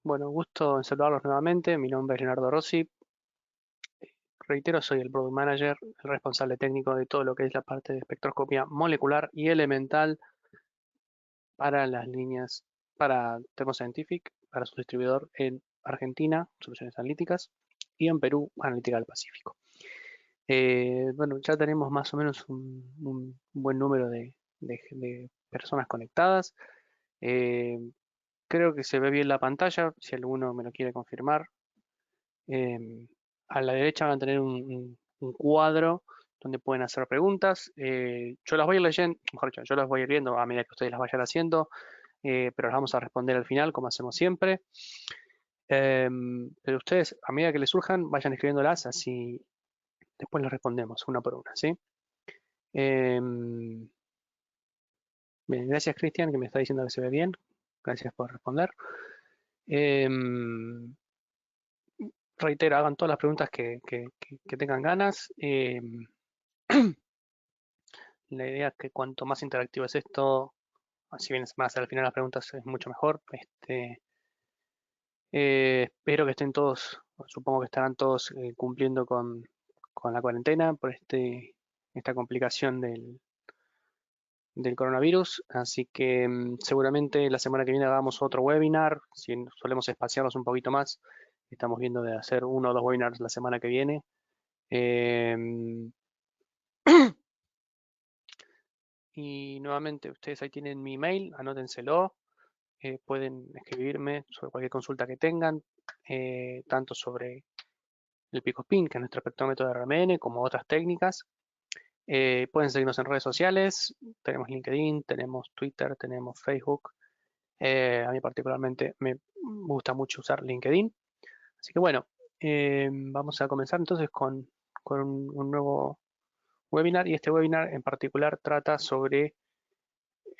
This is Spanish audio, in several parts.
Bueno, gusto en saludarlos nuevamente. Mi nombre es Leonardo Rossi. Reitero, soy el Product Manager, el responsable técnico de todo lo que es la parte de espectroscopía molecular y elemental para las líneas, para Thermo Scientific, para su distribuidor en Argentina, Soluciones Analíticas, y en Perú, Analítica del Pacífico. Bueno, ya tenemos más o menos un buen número de personas conectadas. Eh, Creo que se ve bien la pantalla, si alguno me lo quiere confirmar. Eh, a la derecha van a tener un cuadro donde pueden hacer preguntas. Yo las voy a ir leyendo, mejor dicho, yo las voy a ir viendo a medida que ustedes las vayan haciendo, pero las vamos a responder al final, como hacemos siempre. Pero ustedes, a medida que les surjan, vayan escribiéndolas, así después las respondemos una por una, ¿sí? Bien, gracias Cristian, que me está diciendo que se ve bien. Gracias por responder. Reitero, hagan todas las preguntas que tengan ganas. La idea es que cuanto más interactivo es esto, si bien es más al final las preguntas es mucho mejor. Espero que estén todos, supongo que estarán todos cumpliendo con la cuarentena por esta complicación del coronavirus. Así que seguramente la semana que viene hagamos otro webinar. Si solemos espaciarnos un poquito más, estamos viendo de hacer uno o dos webinars la semana que viene. Em, y nuevamente, ustedes ahí tienen mi email, anótenselo. Pueden escribirme sobre cualquier consulta que tengan, tanto sobre el Picospin, que es nuestro espectrómetro de RMN, como otras técnicas. Pueden seguirnos en redes sociales, tenemos LinkedIn, tenemos Twitter, tenemos Facebook. A mí particularmente me gusta mucho usar LinkedIn. Así que bueno, vamos a comenzar entonces con un nuevo webinar, y este webinar en particular trata sobre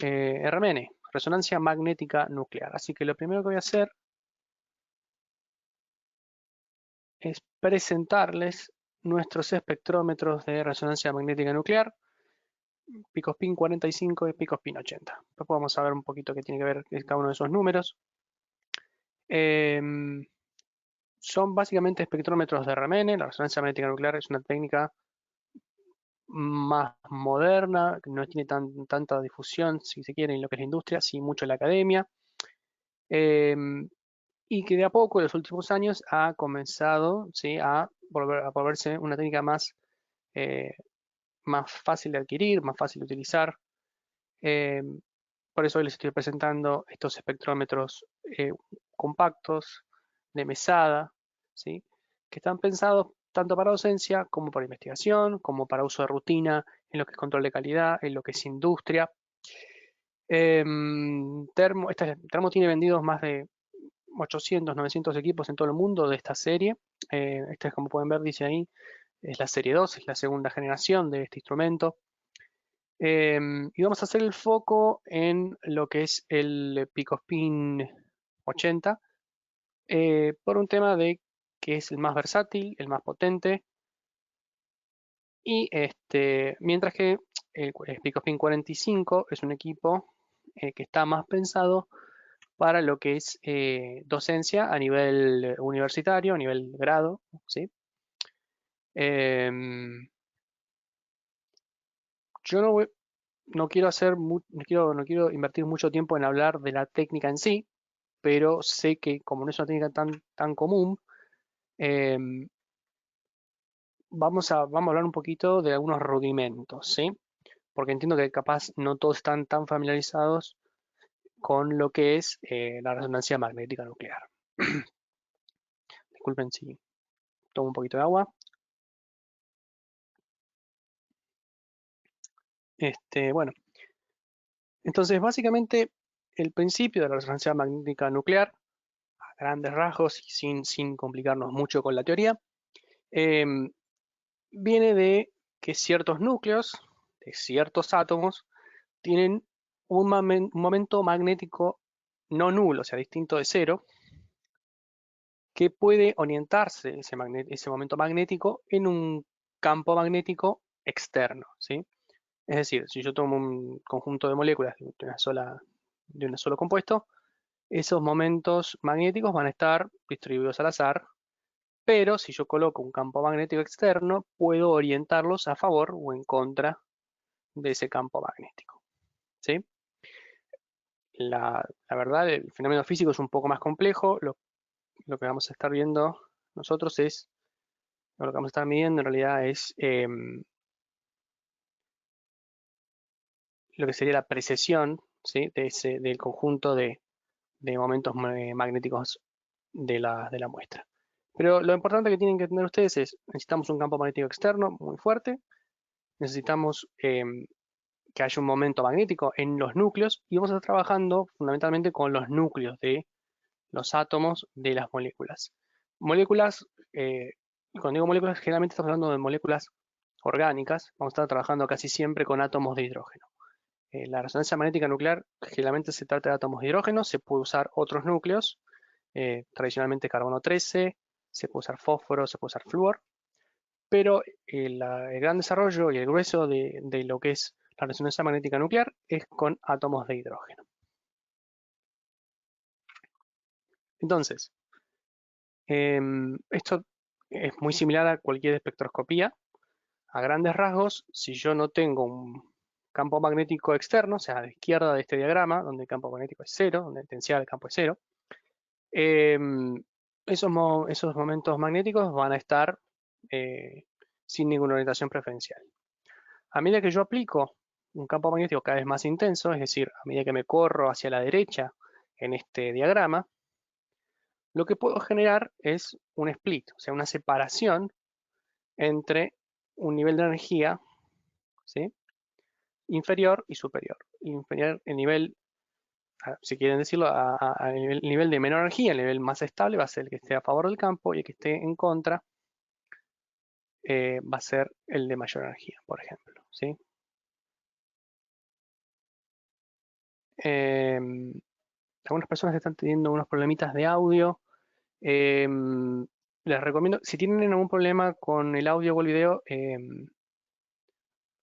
RMN, resonancia magnética nuclear. Así que lo primero que voy a hacer es presentarles nuestros espectrómetros de resonancia magnética nuclear, Picospin 45 y Picospin 80. Después vamos a ver un poquito qué tiene que ver cada uno de esos números. Em, Son básicamente espectrómetros de RMN. La resonancia magnética nuclear es una técnica más moderna, que no tiene tanta difusión, si se quiere, en lo que es la industria, sí mucho en la academia, em, y que de a poco en los últimos años ha comenzado, ¿sí?, a volverse una técnica eh, más fácil de adquirir, más fácil de utilizar. Eh, por eso hoy les estoy presentando estos espectrómetros compactos, de mesada, ¿sí?, que están pensados tanto para docencia como para investigación, como para uso de rutina en lo que es control de calidad, en lo que es industria. Termo tiene vendidos más de 800, 900 equipos en todo el mundo de esta serie. Esta es, como pueden ver, dice ahí, es la serie 2, es la segunda generación de este instrumento. Y vamos a hacer el foco en lo que es el Picospin 80, por un tema de que es el más versátil, el más potente, y mientras que el Picospin 45 es un equipo que está más pensado para lo que es docencia a nivel universitario, a nivel grado, ¿sí? Em, yo no quiero no quiero invertir mucho tiempo en hablar de la técnica en sí, pero sé que como no es una técnica tan común, em, vamos a hablar un poquito de algunos rudimentos, ¿sí? Porque entiendo que capaz no todos están tan familiarizados con lo que es la resonancia magnética nuclear. Disculpen si tomo un poquito de agua. Bueno, entonces básicamente el principio de la resonancia magnética nuclear, a grandes rasgos y sin complicarnos mucho con la teoría, em, viene de que ciertos núcleos de ciertos átomos tienen un momento magnético no nulo, o sea, distinto de cero, que puede orientarse ese momento magnético en un campo magnético externo, ¿sí? Es decir, si yo tomo un conjunto de moléculas de un solo compuesto, esos momentos magnéticos van a estar distribuidos al azar, pero si yo coloco un campo magnético externo, puedo orientarlos a favor o en contra de ese campo magnético, ¿sí? La verdad, el fenómeno físico es un poco más complejo. Lo que vamos a estar viendo nosotros es, lo que vamos a estar midiendo en realidad es lo que sería la precesión, ¿sí? Del conjunto de momentos magnéticos de la muestra. Pero lo importante que tienen que tener ustedes es, necesitamos un campo magnético externo muy fuerte, necesitamos que haya un momento magnético en los núcleos y vamos a estar trabajando fundamentalmente con los núcleos de los átomos de las moléculas. Moléculas, cuando digo moléculas, generalmente estamos hablando de moléculas orgánicas, vamos a estar trabajando casi siempre con átomos de hidrógeno. La resonancia magnética nuclear generalmente se trata de átomos de hidrógeno, se puede usar otros núcleos, tradicionalmente carbono 13, se puede usar fósforo, se puede usar flúor, pero el gran desarrollo y el grueso de lo que es la resonancia magnética nuclear es con átomos de hidrógeno. Entonces, esto es muy similar a cualquier espectroscopía. A grandes rasgos, si yo no tengo un campo magnético externo, o sea, a la izquierda de este diagrama, donde el campo magnético es cero, donde el potencial del campo es cero, esos momentos magnéticos van a estar sin ninguna orientación preferencial. A medida que yo aplico un campo magnético cada vez más intenso, es decir, a medida que me corro hacia la derecha en este diagrama, lo que puedo generar es un split, o sea, una separación entre un nivel de energía, ¿sí?, inferior y superior. Inferior, el nivel, si quieren decirlo, el nivel de menor energía, el nivel más estable va a ser el que esté a favor del campo y el que esté en contra va a ser el de mayor energía, por ejemplo, ¿sí? Algunas personas están teniendo unos problemitas de audio. Les recomiendo, si tienen algún problema con el audio o el video,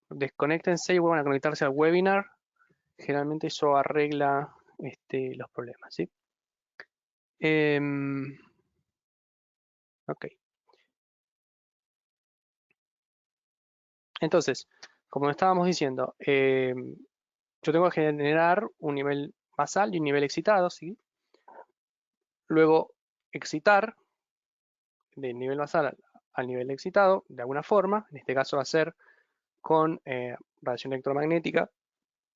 desconéctense y vuelvan a conectarse al webinar. Generalmente eso arregla los problemas, ¿sí? Ok. Entonces, como estábamos diciendo, yo tengo que generar un nivel basal y un nivel excitado, ¿sí? Luego, excitar del nivel basal al nivel excitado, de alguna forma, en este caso va a ser con radiación electromagnética,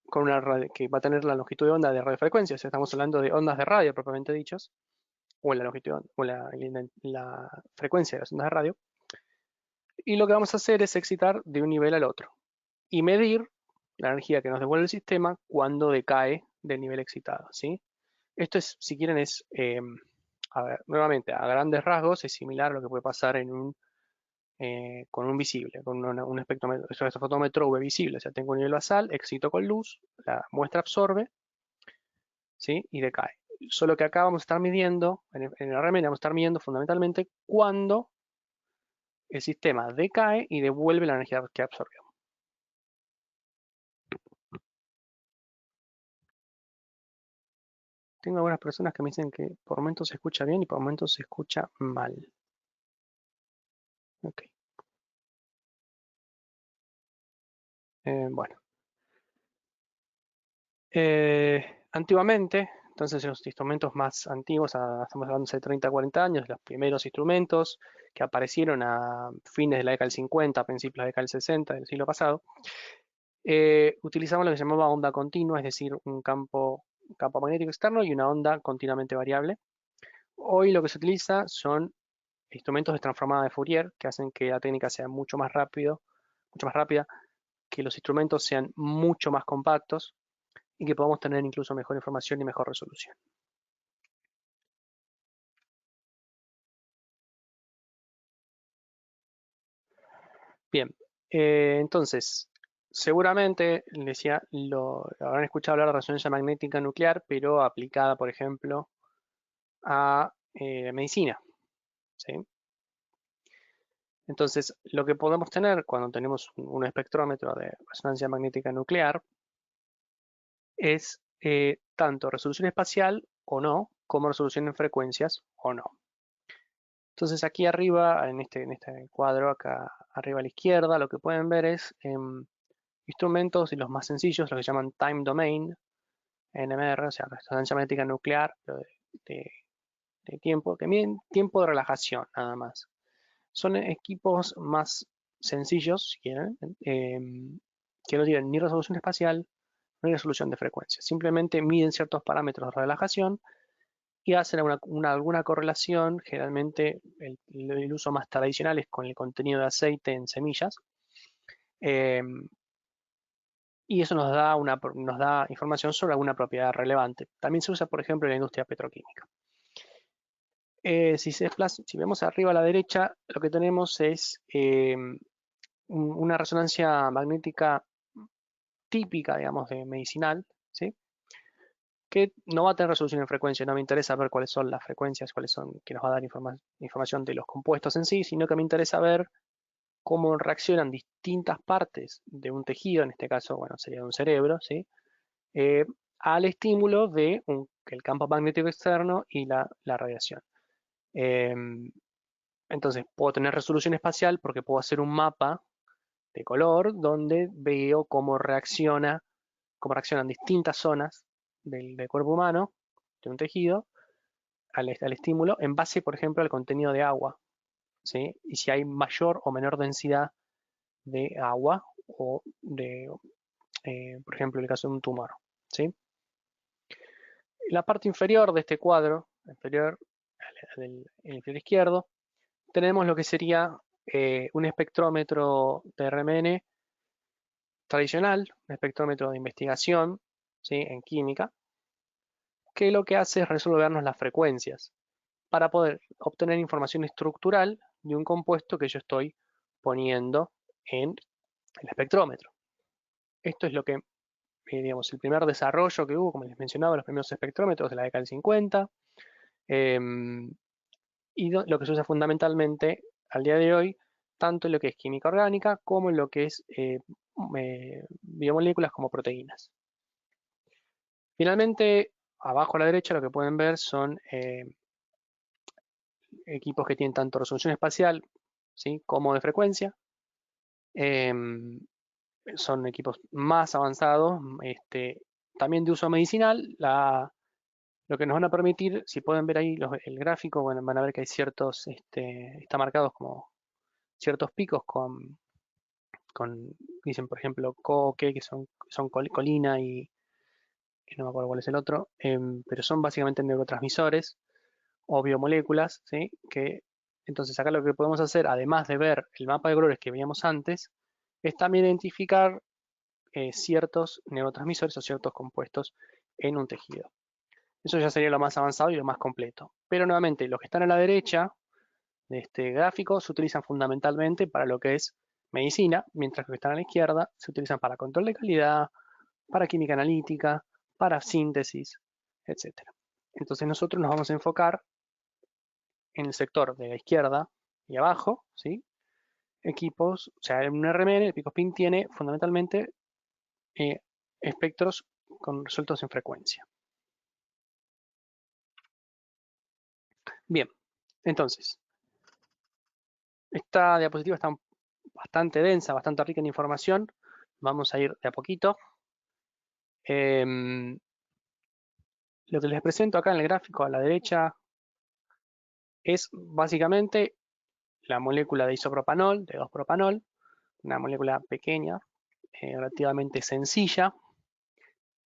con una que va a tener la longitud de onda de radiofrecuencia, o sea, estamos hablando de ondas de radio propiamente dichas, o en la longitud, o la frecuencia de las ondas de radio, y lo que vamos a hacer es excitar de un nivel al otro, y medir la energía que nos devuelve el sistema cuando decae del nivel excitado, ¿sí? Esto es, si quieren, es, a ver, nuevamente, a grandes rasgos, es similar a lo que puede pasar con un visible, con un espectrofotómetro UV visible. O sea, tengo un nivel basal, excito con luz, la muestra absorbe, ¿sí?, y decae. Solo que acá vamos a estar midiendo, en el RMN vamos a estar midiendo fundamentalmente cuando el sistema decae y devuelve la energía que absorbió. Tengo algunas personas que me dicen que por momentos se escucha bien y por momentos se escucha mal. Ok. Bueno. Antiguamente, entonces los instrumentos más antiguos, estamos hablando de 30 a 40 años, los primeros instrumentos que aparecieron a fines de la década del 50, principios de la década del 60 del siglo pasado, utilizaban lo que se llamaba onda continua, es decir, un campo magnético externo y una onda continuamente variable. Hoy lo que se utiliza son instrumentos de transformada de Fourier que hacen que la técnica sea mucho más rápida, que los instrumentos sean mucho más compactos y que podamos tener incluso mejor información y mejor resolución. Bien, entonces, seguramente, decía, habrán escuchado hablar de resonancia magnética nuclear, pero aplicada, por ejemplo, a medicina, ¿sí? Entonces, lo que podemos tener cuando tenemos un espectrómetro de resonancia magnética nuclear es tanto resolución espacial o no, como resolución en frecuencias o no. Entonces aquí arriba, en este cuadro, acá arriba a la izquierda, lo que pueden ver es instrumentos y los más sencillos, lo que llaman Time Domain, NMR, o sea, resonancia magnética nuclear, pero de tiempo, que miden tiempo de relajación, nada más. Son equipos más sencillos, si quieren, que no tienen ni resolución espacial ni resolución de frecuencia. Simplemente miden ciertos parámetros de relajación y hacen alguna correlación. Generalmente el uso más tradicional es con el contenido de aceite en semillas. Y eso nos da información sobre alguna propiedad relevante. También se usa, por ejemplo, en la industria petroquímica. Si vemos arriba a la derecha, lo que tenemos es una resonancia magnética típica, digamos, de medicinal, ¿sí? Que no va a tener resolución en frecuencia. No me interesa ver cuáles son las frecuencias, cuáles son, que nos va a dar información de los compuestos en sí, sino que me interesa ver cómo reaccionan distintas partes de un tejido, en este caso, bueno, sería un cerebro, ¿sí? Eh, al estímulo de el campo magnético externo y la radiación. Entonces, puedo tener resolución espacial porque puedo hacer un mapa de color donde veo cómo reaccionan distintas zonas del cuerpo humano, de un tejido, al estímulo, en base, por ejemplo, al contenido de agua, ¿sí? Y si hay mayor o menor densidad de agua o por ejemplo, en el caso de un tumor, ¿sí? En la parte inferior de este cuadro, el inferior izquierdo, tenemos lo que sería un espectrómetro de RMN tradicional, un espectrómetro de investigación, ¿sí? En química, que lo que hace es resolvernos las frecuencias para poder obtener información estructural de un compuesto que yo estoy poniendo en el espectrómetro. Esto es lo que, digamos, el primer desarrollo que hubo, como les mencionaba, los primeros espectrómetros de la década del 50, y lo que se usa fundamentalmente al día de hoy, tanto en lo que es química orgánica como en lo que es biomoléculas como proteínas. Finalmente, abajo a la derecha lo que pueden ver son equipos que tienen tanto resolución espacial, ¿sí? Como de frecuencia. Son equipos más avanzados, también de uso medicinal. Lo que nos van a permitir, si pueden ver ahí el gráfico, bueno, van a ver que hay está marcados como ciertos picos dicen por ejemplo, coque, que son colina y no me acuerdo cuál es el otro, pero son básicamente neurotransmisores o biomoléculas, ¿sí? Que entonces acá lo que podemos hacer, además de ver el mapa de colores que veíamos antes, es también identificar ciertos neurotransmisores o ciertos compuestos en un tejido. Eso ya sería lo más avanzado y lo más completo. Pero nuevamente, los que están a la derecha de este gráfico se utilizan fundamentalmente para lo que es medicina, mientras que los que están a la izquierda se utilizan para control de calidad, para química analítica, para síntesis, etc. Entonces nosotros nos vamos a enfocar en el sector de la izquierda y abajo, ¿sí? Equipos, o sea, un RMN, el PicoSpin tiene fundamentalmente eh, espectros resueltos en frecuencia. Bien, entonces, esta diapositiva está bastante densa, bastante rica en información. Vamos a ir de a poquito. Lo que les presento acá en el gráfico a la derecha es básicamente la molécula de isopropanol, de 2-propanol, una molécula pequeña, relativamente sencilla,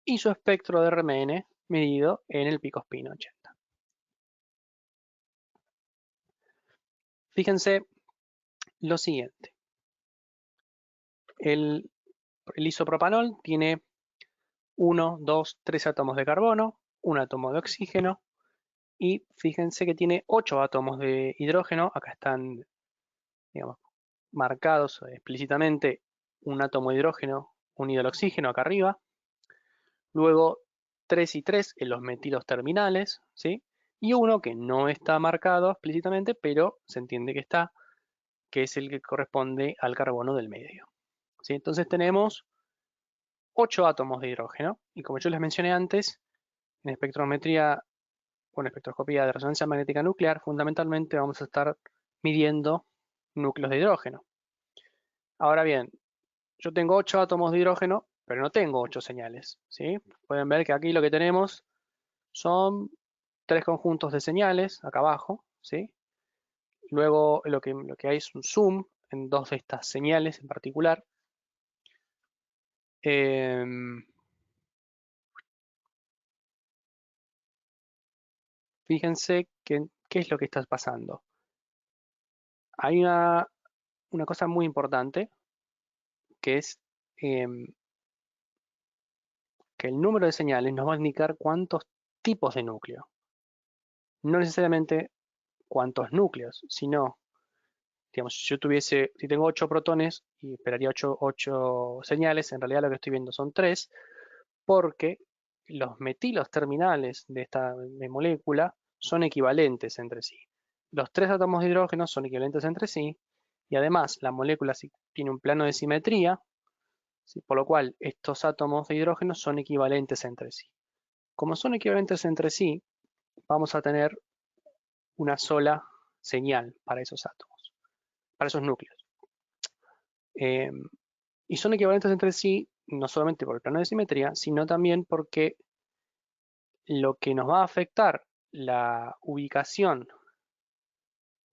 y su espectro de RMN medido en el PicoSpin 80. Fíjense lo siguiente. El isopropanol tiene 1, 2, 3 átomos de carbono, un átomo de oxígeno, y fíjense que tiene 8 átomos de hidrógeno. Acá están, digamos, marcados explícitamente un átomo de hidrógeno unido al oxígeno acá arriba. Luego 3 y 3 en los metilos terminales, ¿sí? Y uno que no está marcado explícitamente, pero se entiende que está, que es el que corresponde al carbono del medio, ¿sí? Entonces tenemos 8 átomos de hidrógeno, y como yo les mencioné antes, en espectrometría con espectroscopía de resonancia magnética nuclear, fundamentalmente vamos a estar midiendo núcleos de hidrógeno. Ahora bien, yo tengo 8 átomos de hidrógeno, pero no tengo 8 señales, ¿sí? Pueden ver que aquí lo que tenemos son 3 conjuntos de señales, acá abajo, ¿sí? Luego lo que hay es un zoom en 2 de estas señales en particular. Fíjense qué es lo que está pasando. Hay una cosa muy importante, que es em, que el número de señales nos va a indicar cuántos tipos de núcleo. No necesariamente cuántos núcleos, sino, digamos, si tengo 8 protones y esperaría 8 señales, en realidad lo que estoy viendo son 3, porque los metilos terminales de esta molécula son equivalentes entre sí. Los 3 átomos de hidrógeno son equivalentes entre sí, y además la molécula tiene un plano de simetría, ¿sí? Por lo cual estos átomos de hidrógeno son equivalentes entre sí. Como son equivalentes entre sí, vamos a tener una sola señal para esos átomos, para esos núcleos. Y son equivalentes entre sí no solamente por el plano de simetría, sino también porque lo que nos va a afectar la ubicación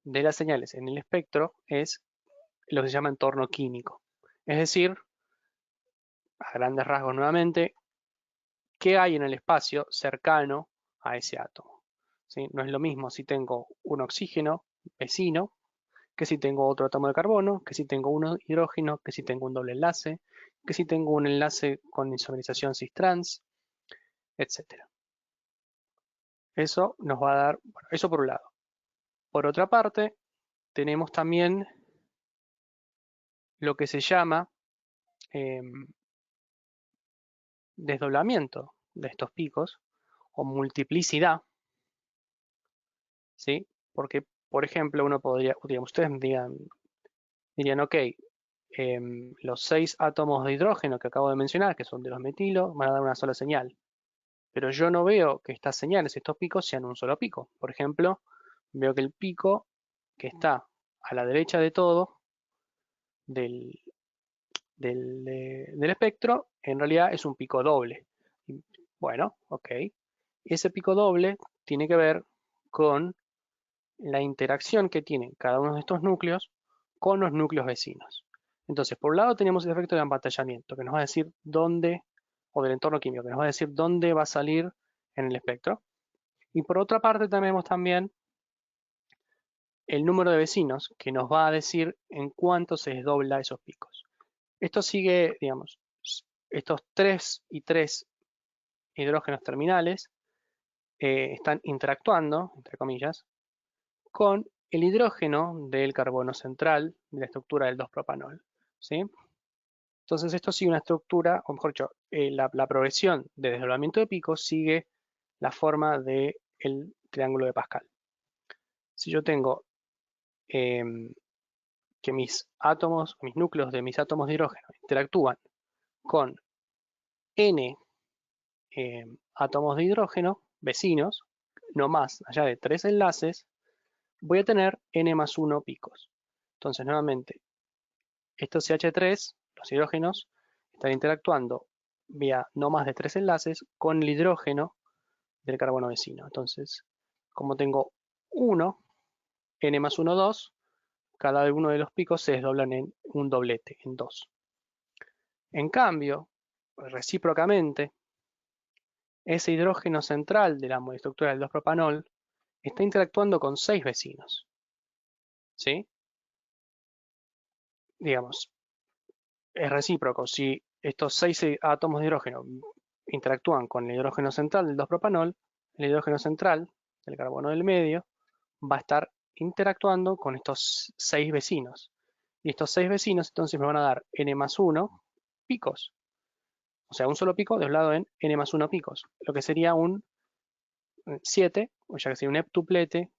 de las señales en el espectro es lo que se llama entorno químico. Es decir, a grandes rasgos nuevamente, qué hay en el espacio cercano a ese átomo. ¿Sí? No es lo mismo si tengo un oxígeno vecino, que si tengo otro átomo de carbono, que si tengo un hidrógeno, que si tengo un doble enlace, que si tengo un enlace con isomerización cis-trans, etc. Eso nos va a dar, bueno, eso por un lado. Por otra parte, tenemos también lo que se llama eh, desdoblamiento de estos picos o multiplicidad, ¿sí? Porque, por ejemplo, uno podría, digamos, ustedes dirían, ok, los 6 átomos de hidrógeno que acabo de mencionar, que son de los metilos, van a dar una sola señal. Pero yo no veo que estas señales, estos picos, sean un solo pico. Por ejemplo, veo que el pico que está a la derecha de todo del, del espectro, en realidad es un pico doble. Bueno, ok. Ese pico doble tiene que ver con la interacción que tienen cada uno de estos núcleos con los núcleos vecinos. Entonces, por un lado tenemos el efecto de empantallamiento, que nos va a decir dónde, o del entorno químico, que nos va a decir dónde va a salir en el espectro. Y por otra parte tenemos también el número de vecinos, que nos va a decir en cuánto se desdobla esos picos. Esto sigue, digamos, estos 3 y 3 hidrógenos terminales están interactuando, entre comillas, con el hidrógeno del carbono central de la estructura del 2-propanol. ¿Sí? Entonces esto sigue una estructura, o mejor dicho, la progresión de desdoblamiento de picos sigue la forma del triángulo de Pascal. Si yo tengo que mis átomos, mis núcleos de mis átomos de hidrógeno interactúan con n átomos de hidrógeno vecinos, no más allá de 3 enlaces, voy a tener n más 1 picos. Entonces, nuevamente, estos CH3, los hidrógenos, están interactuando vía no más de 3 enlaces con el hidrógeno del carbono vecino. Entonces, como tengo 1, n más 1, 2, cada uno de los picos se desdoblan en un doblete, en 2. En cambio, recíprocamente, ese hidrógeno central de la estructura del 2-propanol está interactuando con 6 vecinos. ¿Sí? Digamos, es recíproco. Si estos 6 átomos de hidrógeno interactúan con el hidrógeno central del 2-propanol, el hidrógeno central del carbono del medio va a estar interactuando con estos 6 vecinos. Y estos 6 vecinos entonces me van a dar n más 1 picos. O sea, un solo pico desdoblado en n más 1 picos. Lo que sería un 7, o ya que sería un heptuplete.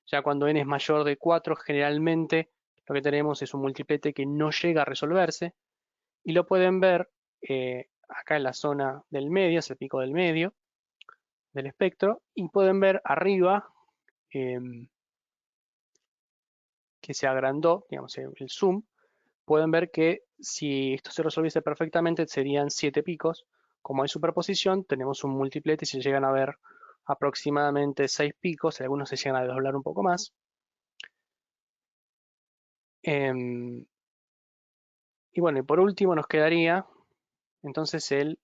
Ya cuando n es mayor de 4, generalmente lo que tenemos es un multiplete que no llega a resolverse. Y lo pueden ver acá en la zona del medio, es el pico del medio, del espectro y pueden ver arriba em, que se agrandó, digamos, el zoom. Pueden ver que si esto se resolviese perfectamente serían 7 picos. Como hay superposición, tenemos un multiplete y se llegan a ver aproximadamente 6 picos, algunos se llegan a desdoblar un poco más. Em, y bueno, y por último nos quedaría entonces el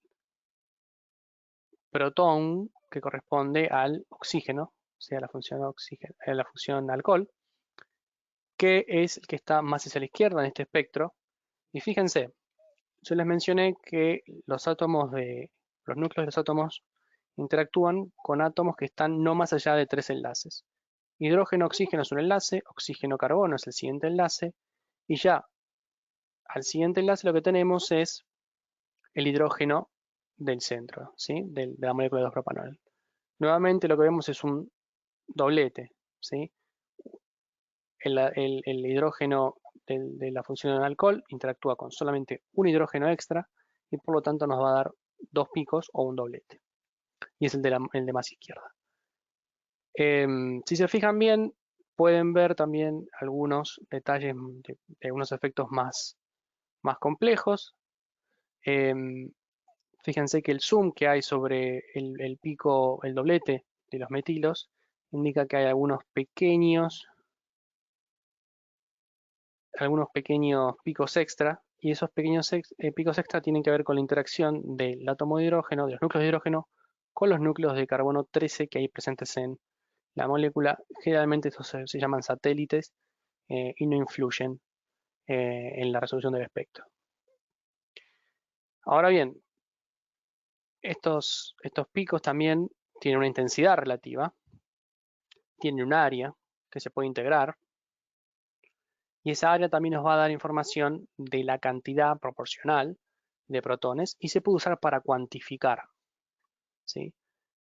protón que corresponde al oxígeno, o sea, la función, oxígeno, la función alcohol, que es el que está más hacia la izquierda en este espectro. Y fíjense, yo les mencioné que los átomos los núcleos de los átomos interactúan con átomos que están no más allá de 3 enlaces. Hidrógeno-oxígeno es un enlace, oxígeno-carbono es el siguiente enlace, y ya al siguiente enlace lo que tenemos es el hidrógeno del centro, ¿sí? De la molécula de 2-propanol. Nuevamente lo que vemos es un doblete, ¿sí? El hidrógeno de la función del alcohol interactúa con solamente un hidrógeno extra y por lo tanto nos va a dar 2 picos o un doblete. Y es el de más izquierda. Si se fijan bien, pueden ver también algunos detalles de unos efectos más complejos. Em, Fíjense que el zoom que hay sobre el pico, el doblete de los metilos, indica que hay algunos pequeños picos extra, y esos pequeños picos extra tienen que ver con la interacción del átomo de hidrógeno, de los núcleos de hidrógeno, con los núcleos de carbono 13 que hay presentes en la molécula. Generalmente estos se llaman satélites y no influyen en la resolución del espectro. Ahora bien, estos picos también tienen una intensidad relativa, tienen un área que se puede integrar, y esa área también nos va a dar información de la cantidad proporcional de protones y se puede usar para cuantificar, ¿sí?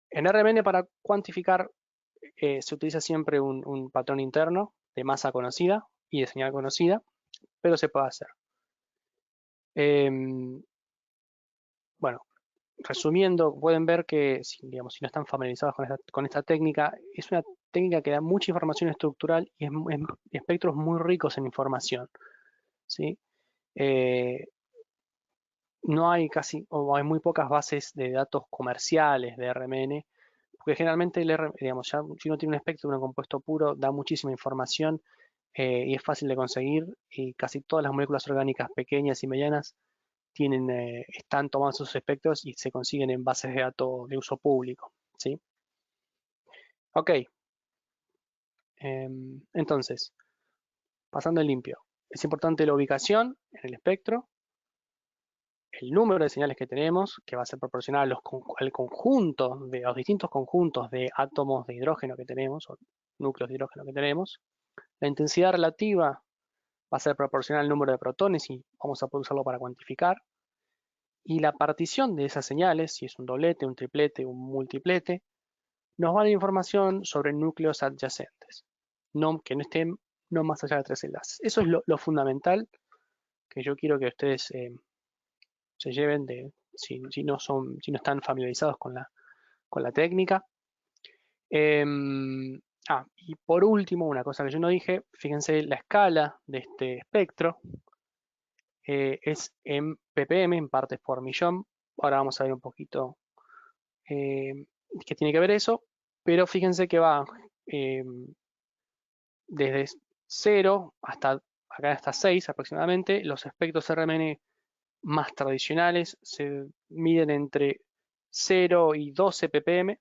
En RMN para cuantificar se utiliza siempre un patrón interno de masa conocida y de señal conocida, pero se puede hacer. Bueno, resumiendo, pueden ver que digamos, si no están familiarizados con esta técnica, es una técnica que da mucha información estructural y espectros muy ricos en información, ¿sí? Eh, no hay casi, o hay muy pocas bases de datos comerciales de RMN, porque generalmente digamos, ya si uno tiene un espectro de un compuesto puro, da muchísima información y es fácil de conseguir, y casi todas las moléculas orgánicas pequeñas y medianas están tomando sus espectros y se consiguen en bases de datos de uso público, ¿sí? Ok, entonces, pasando en limpio, es importante la ubicación en el espectro, el número de señales que tenemos, que va a ser proporcional al conjunto de los distintos conjuntos de átomos de hidrógeno que tenemos, o núcleos de hidrógeno que tenemos. La intensidad relativa va a ser proporcional al número de protones y vamos a poder usarlo para cuantificar. Y la partición de esas señales, si es un doblete, un triplete, un multiplete, nos va a dar información sobre núcleos adyacentes, que no estén no más allá de 3 enlaces. Eso es lo fundamental que yo quiero que ustedes se lleven si no están familiarizados con la técnica. Y por último, una cosa que yo no dije, fíjense la escala de este espectro es en ppm, en partes por millón. Ahora vamos a ver un poquito qué tiene que ver eso, pero fíjense que va eh, desde 0 hasta 6 aproximadamente. Los espectros RMN más tradicionales se miden entre 0 y 12 ppm,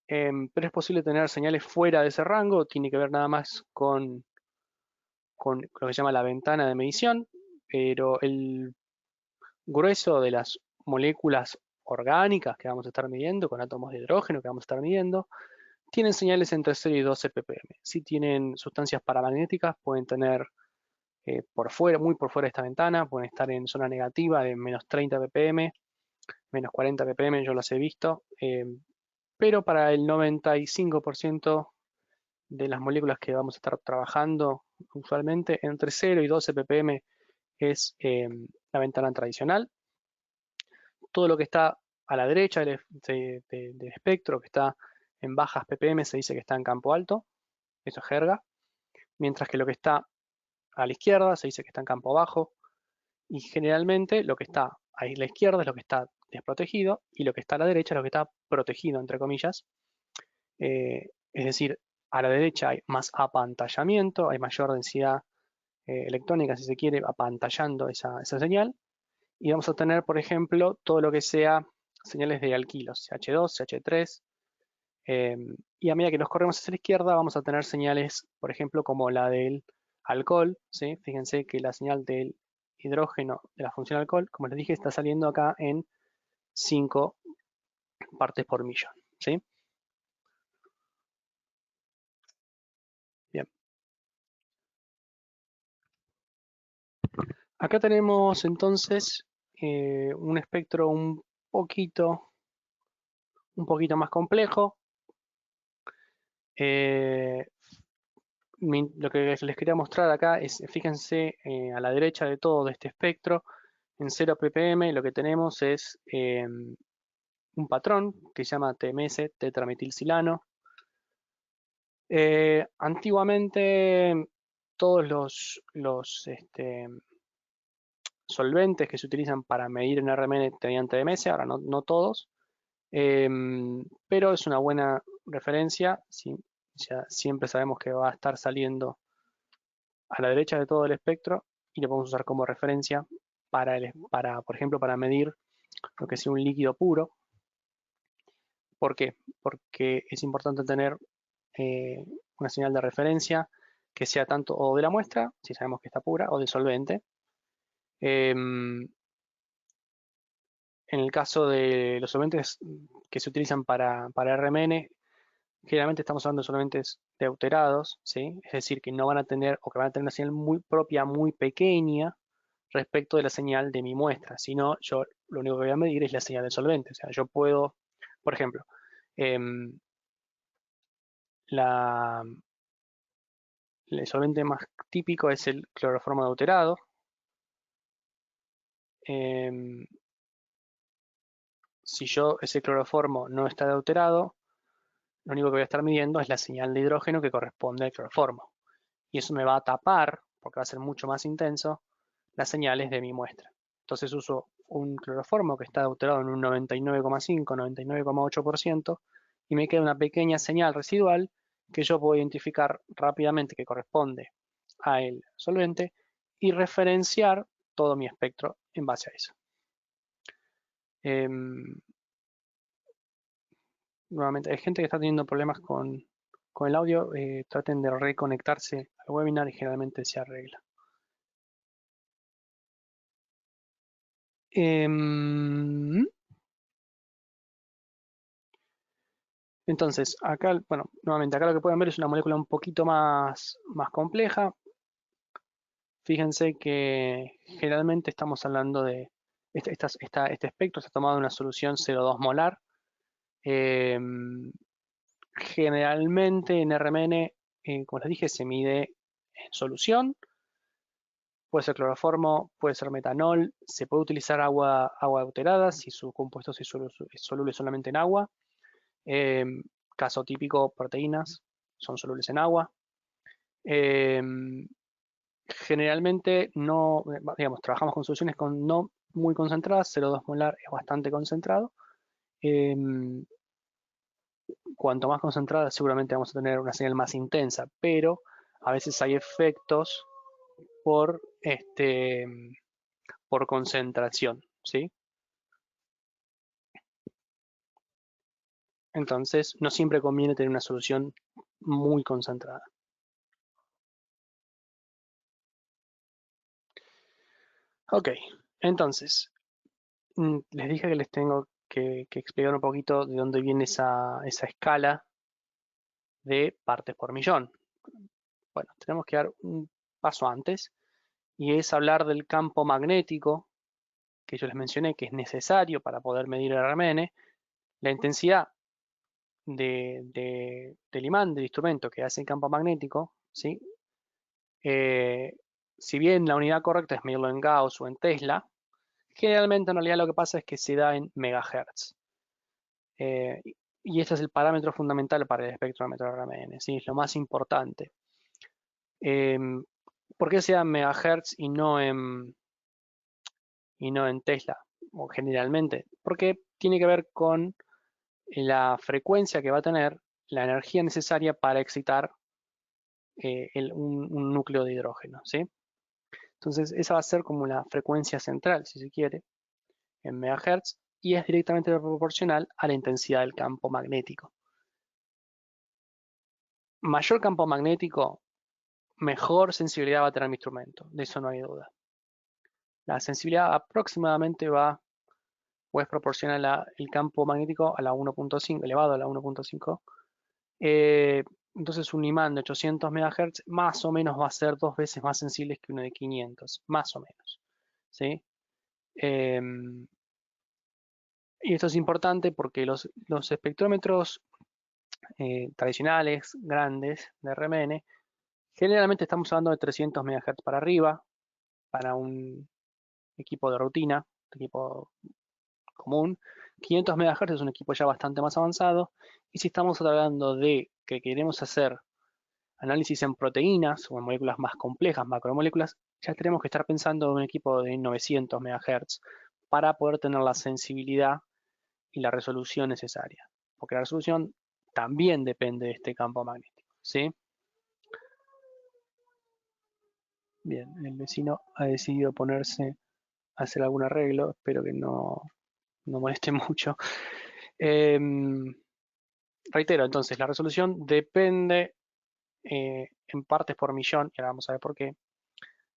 pero es posible tener señales fuera de ese rango, tiene que ver nada más con lo que se llama la ventana de medición, pero el grueso de las moléculas orgánicas que vamos a estar midiendo, con átomos de hidrógeno que vamos a estar midiendo, tienen señales entre 0 y 12 ppm. Si tienen sustancias paramagnéticas, pueden tener muy por fuera de esta ventana, pueden estar en zona negativa de menos 30 ppm, menos 40 ppm, yo las he visto, pero para el 95% de las moléculas que vamos a estar trabajando usualmente, entre 0 y 12 ppm es la ventana tradicional. Todo lo que está a la derecha del espectro, que está en bajas ppm, se dice que está en campo alto, eso es jerga, mientras que lo que está a la izquierda se dice que está en campo bajo, y generalmente lo que está a la izquierda es lo que está desprotegido y lo que está a la derecha es lo que está protegido, entre comillas. Es decir, a la derecha hay más apantallamiento, hay mayor densidad electrónica, si se quiere, apantallando esa señal. Y vamos a tener, por ejemplo, todo lo que sea señales de alquilos, CH2, CH3. Y a medida que nos corremos hacia la izquierda, vamos a tener señales, por ejemplo, como la del alcohol. ¿Sí? Fíjense que la señal del hidrógeno de la función alcohol, como les dije, está saliendo acá en 5 partes por millón. ¿Sí? Bien. Acá tenemos entonces un espectro un poquito más complejo. Eh, lo que les quería mostrar acá es, fíjense a la derecha de todo este espectro, en 0 ppm lo que tenemos es un patrón que se llama TMS, tetrametilsilano. Antiguamente todos los solventes que se utilizan para medir en RMN tenían TMS, ahora no todos, pero es una buena referencia. ¿Sí? Ya siempre sabemos que va a estar saliendo a la derecha de todo el espectro y lo podemos usar como referencia por ejemplo, para medir lo que sea un líquido puro. ¿Por qué? Porque es importante tener eh, una señal de referencia que sea tanto o de la muestra, si sabemos que está pura, o de solvente. En el caso de los solventes que se utilizan para RMN, generalmente estamos hablando de solventes deuterados, ¿sí? Es decir, que no van a tener o que van a tener una señal muy propia, muy pequeña respecto de la señal de mi muestra. Si no, yo lo único que voy a medir es la señal del solvente. O sea, yo puedo, por ejemplo, em, la, el solvente más típico es el cloroformo deuterado. Em, si yo ese cloroformo no está deuterado, lo único que voy a estar midiendo es la señal de hidrógeno que corresponde al cloroformo. Y eso me va a tapar, porque va a ser mucho más intenso, las señales de mi muestra. Entonces uso un cloroformo que está deuterado en un 99,5, 99,8% y me queda una pequeña señal residual que yo puedo identificar rápidamente que corresponde al solvente y referenciar todo mi espectro en base a eso. Nuevamente, hay gente que está teniendo problemas con el audio, traten de reconectarse al webinar y generalmente se arregla. Entonces, acá, bueno, nuevamente, acá lo que pueden ver es una molécula un poquito más compleja. Fíjense que generalmente estamos hablando de, este espectro está tomado en una solución 0,2 molar. Generalmente en RMN, como les dije, se mide en solución. Puede ser cloroformo, puede ser metanol, se puede utilizar agua alterada si su compuesto es soluble solamente en agua. Caso típico, proteínas son solubles en agua. Generalmente no, digamos, trabajamos con soluciones no muy concentradas, 0,2 molar es bastante concentrado. Cuanto más concentrada seguramente vamos a tener una señal más intensa, pero a veces hay efectos por, por concentración, ¿sí? Entonces, no siempre conviene tener una solución muy concentrada. Ok, entonces, les dije que les tengo que explicar un poquito de dónde viene esa escala de partes por millón. Bueno, tenemos que dar un paso antes y es hablar del campo magnético que yo les mencioné que es necesario para poder medir el RMN. La intensidad del imán del instrumento que hace el campo magnético, ¿sí? Si bien la unidad correcta es medirlo en Gauss o en Tesla, generalmente en realidad lo que pasa es que se da en megahertz. Y este es el parámetro fundamental para el espectrómetro RMN, ¿sí? Es lo más importante. ¿Por qué sea megahertz y no en Tesla? O generalmente, porque tiene que ver con la frecuencia que va a tener la energía necesaria para excitar un núcleo de hidrógeno, ¿sí? Entonces, esa va a ser como la frecuencia central, si se quiere, en megahertz, y es directamente proporcional a la intensidad del campo magnético. Mayor campo magnético, mejor sensibilidad va a tener mi instrumento, de eso no hay duda. La sensibilidad aproximadamente va o es proporcional al campo magnético a la 1.5, elevado a la 1.5. Entonces un imán de 800 MHz más o menos va a ser 2 veces más sensible que uno de 500, más o menos. ¿Sí? Y esto es importante porque los espectrómetros tradicionales, grandes, de RMN, generalmente estamos hablando de 300 MHz para arriba, para un equipo de rutina, equipo común. 500 MHz es un equipo ya bastante más avanzado. Y si estamos hablando de que queremos hacer análisis en proteínas o en moléculas más complejas, macromoléculas, ya tenemos que estar pensando en un equipo de 900 MHz para poder tener la sensibilidad y la resolución necesaria. Porque la resolución también depende de este campo magnético, ¿sí? Bien, el vecino ha decidido ponerse a hacer algún arreglo, espero que no moleste mucho. Reitero, entonces, la resolución depende en partes por millón, y ahora vamos a ver por qué,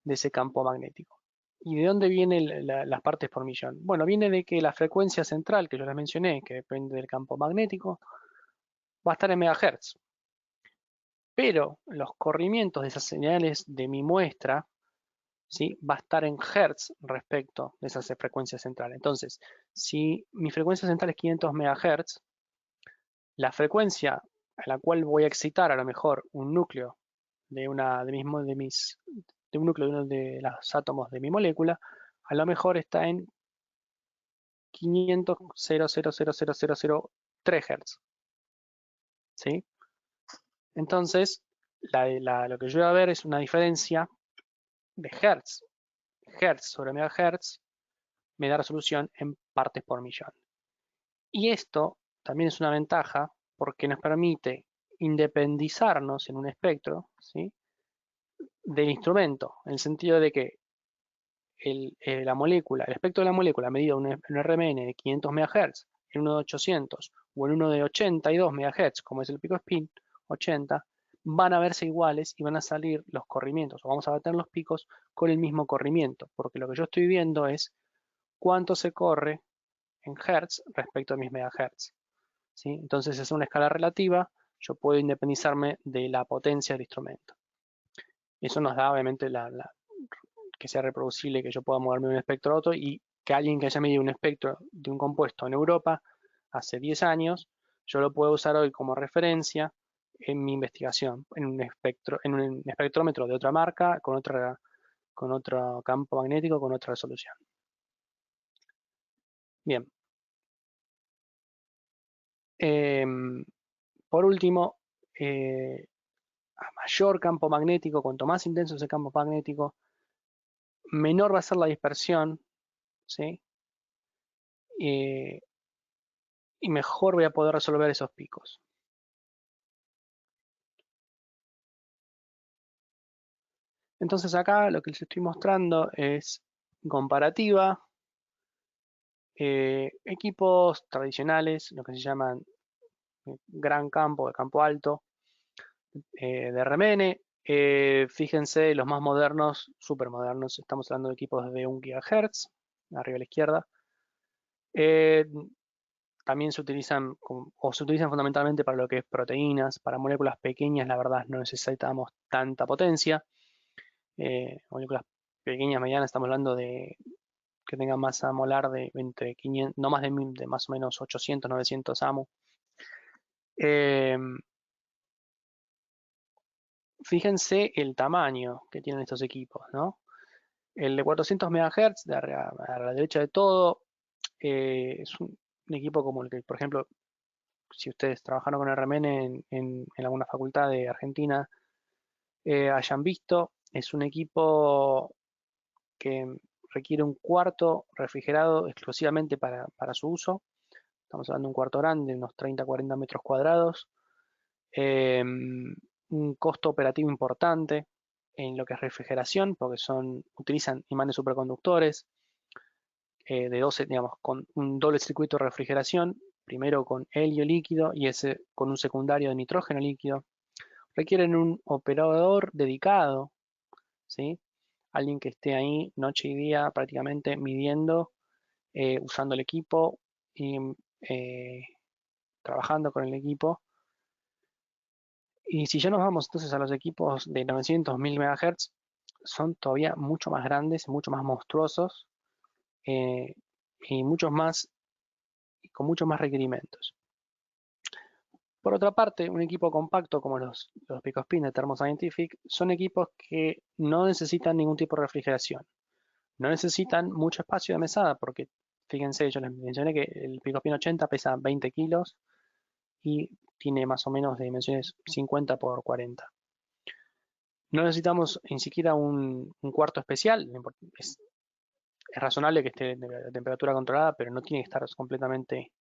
de ese campo magnético. ¿Y de dónde vienen las partes por millón? Bueno, viene de que la frecuencia central, que yo les mencioné, que depende del campo magnético, va a estar en megahertz. Pero los corrimientos de esas señales de mi muestra, ¿sí? Va a estar en hertz respecto de esa frecuencia central. Entonces, si mi frecuencia central es 500 megahertz, la frecuencia a la cual voy a excitar a lo mejor un núcleo de un núcleo de uno de los átomos de mi molécula, a lo mejor está en 500,000,000,003 Hz. ¿Sí? Entonces, lo que yo voy a ver es una diferencia de Hertz. Hertz sobre megahertz me da resolución en partes por millón. Y esto también es una ventaja porque nos permite independizarnos en un espectro, ¿sí? Del instrumento, en el sentido de que la molécula, el espectro de la molécula medido en un RMN de 500 MHz, en uno de 800 o en uno de 82 MHz, como es el pico spin, 80, van a verse iguales y van a salir los corrimientos, o vamos a tener los picos con el mismo corrimiento, porque lo que yo estoy viendo es cuánto se corre en Hertz respecto a mis megahertz. ¿Sí? Entonces es una escala relativa, yo puedo independizarme de la potencia del instrumento. Eso nos da obviamente que sea reproducible, que yo pueda moverme de un espectro a otro y que alguien que haya medido un espectro de un compuesto en Europa hace 10 años, yo lo puedo usar hoy como referencia en mi investigación, en un espectrómetro de otra marca, con otro campo magnético, con otra resolución. Bien. Por último, a mayor campo magnético, cuanto más intenso ese campo magnético, menor va a ser la dispersión, ¿sí? Y mejor voy a poder resolver esos picos. Entonces acá lo que les estoy mostrando es comparativa, equipos tradicionales, lo que se llaman gran campo, de campo alto, de RMN. Fíjense, los más modernos, súper modernos, estamos hablando de equipos de 1 GHz, arriba a la izquierda. Eh, También se utilizan fundamentalmente para lo que es proteínas, para moléculas pequeñas, la verdad no necesitamos tanta potencia. Moléculas pequeñas, medianas, estamos hablando de que tengan masa molar de entre 500, no más de más o menos 800, 900 AMU. Fíjense el tamaño que tienen estos equipos, ¿no? El de 400 MHz, de a la derecha de todo, es un equipo como el que, por ejemplo, si ustedes trabajaron con RMN en alguna facultad de Argentina, hayan visto. Es un equipo que requiere un cuarto refrigerado exclusivamente para su uso. Estamos hablando de un cuarto grande, unos 30-40 metros cuadrados. Un costo operativo importante en lo que es refrigeración, porque utilizan imanes superconductores de 12, digamos, con un doble circuito de refrigeración, primero con helio líquido y ese con un secundario de nitrógeno líquido. Requieren un operador dedicado, ¿sí? Alguien que esté ahí noche y día prácticamente midiendo, usando el equipo y trabajando con el equipo. Y si ya nos vamos entonces a los equipos de 900.000 MHz, son todavía mucho más grandes, mucho más monstruosos eh, y con muchos más requerimientos. Por otra parte, un equipo compacto como los Picospin de Thermo Scientific son equipos que no necesitan ningún tipo de refrigeración. No necesitan mucho espacio de mesada porque, fíjense, yo les mencioné que el Picospin 80 pesa 20 kilos y tiene más o menos de dimensiones 50 por 40. No necesitamos ni siquiera un cuarto especial. Es razonable que esté de temperatura controlada, pero no tiene que estar completamente,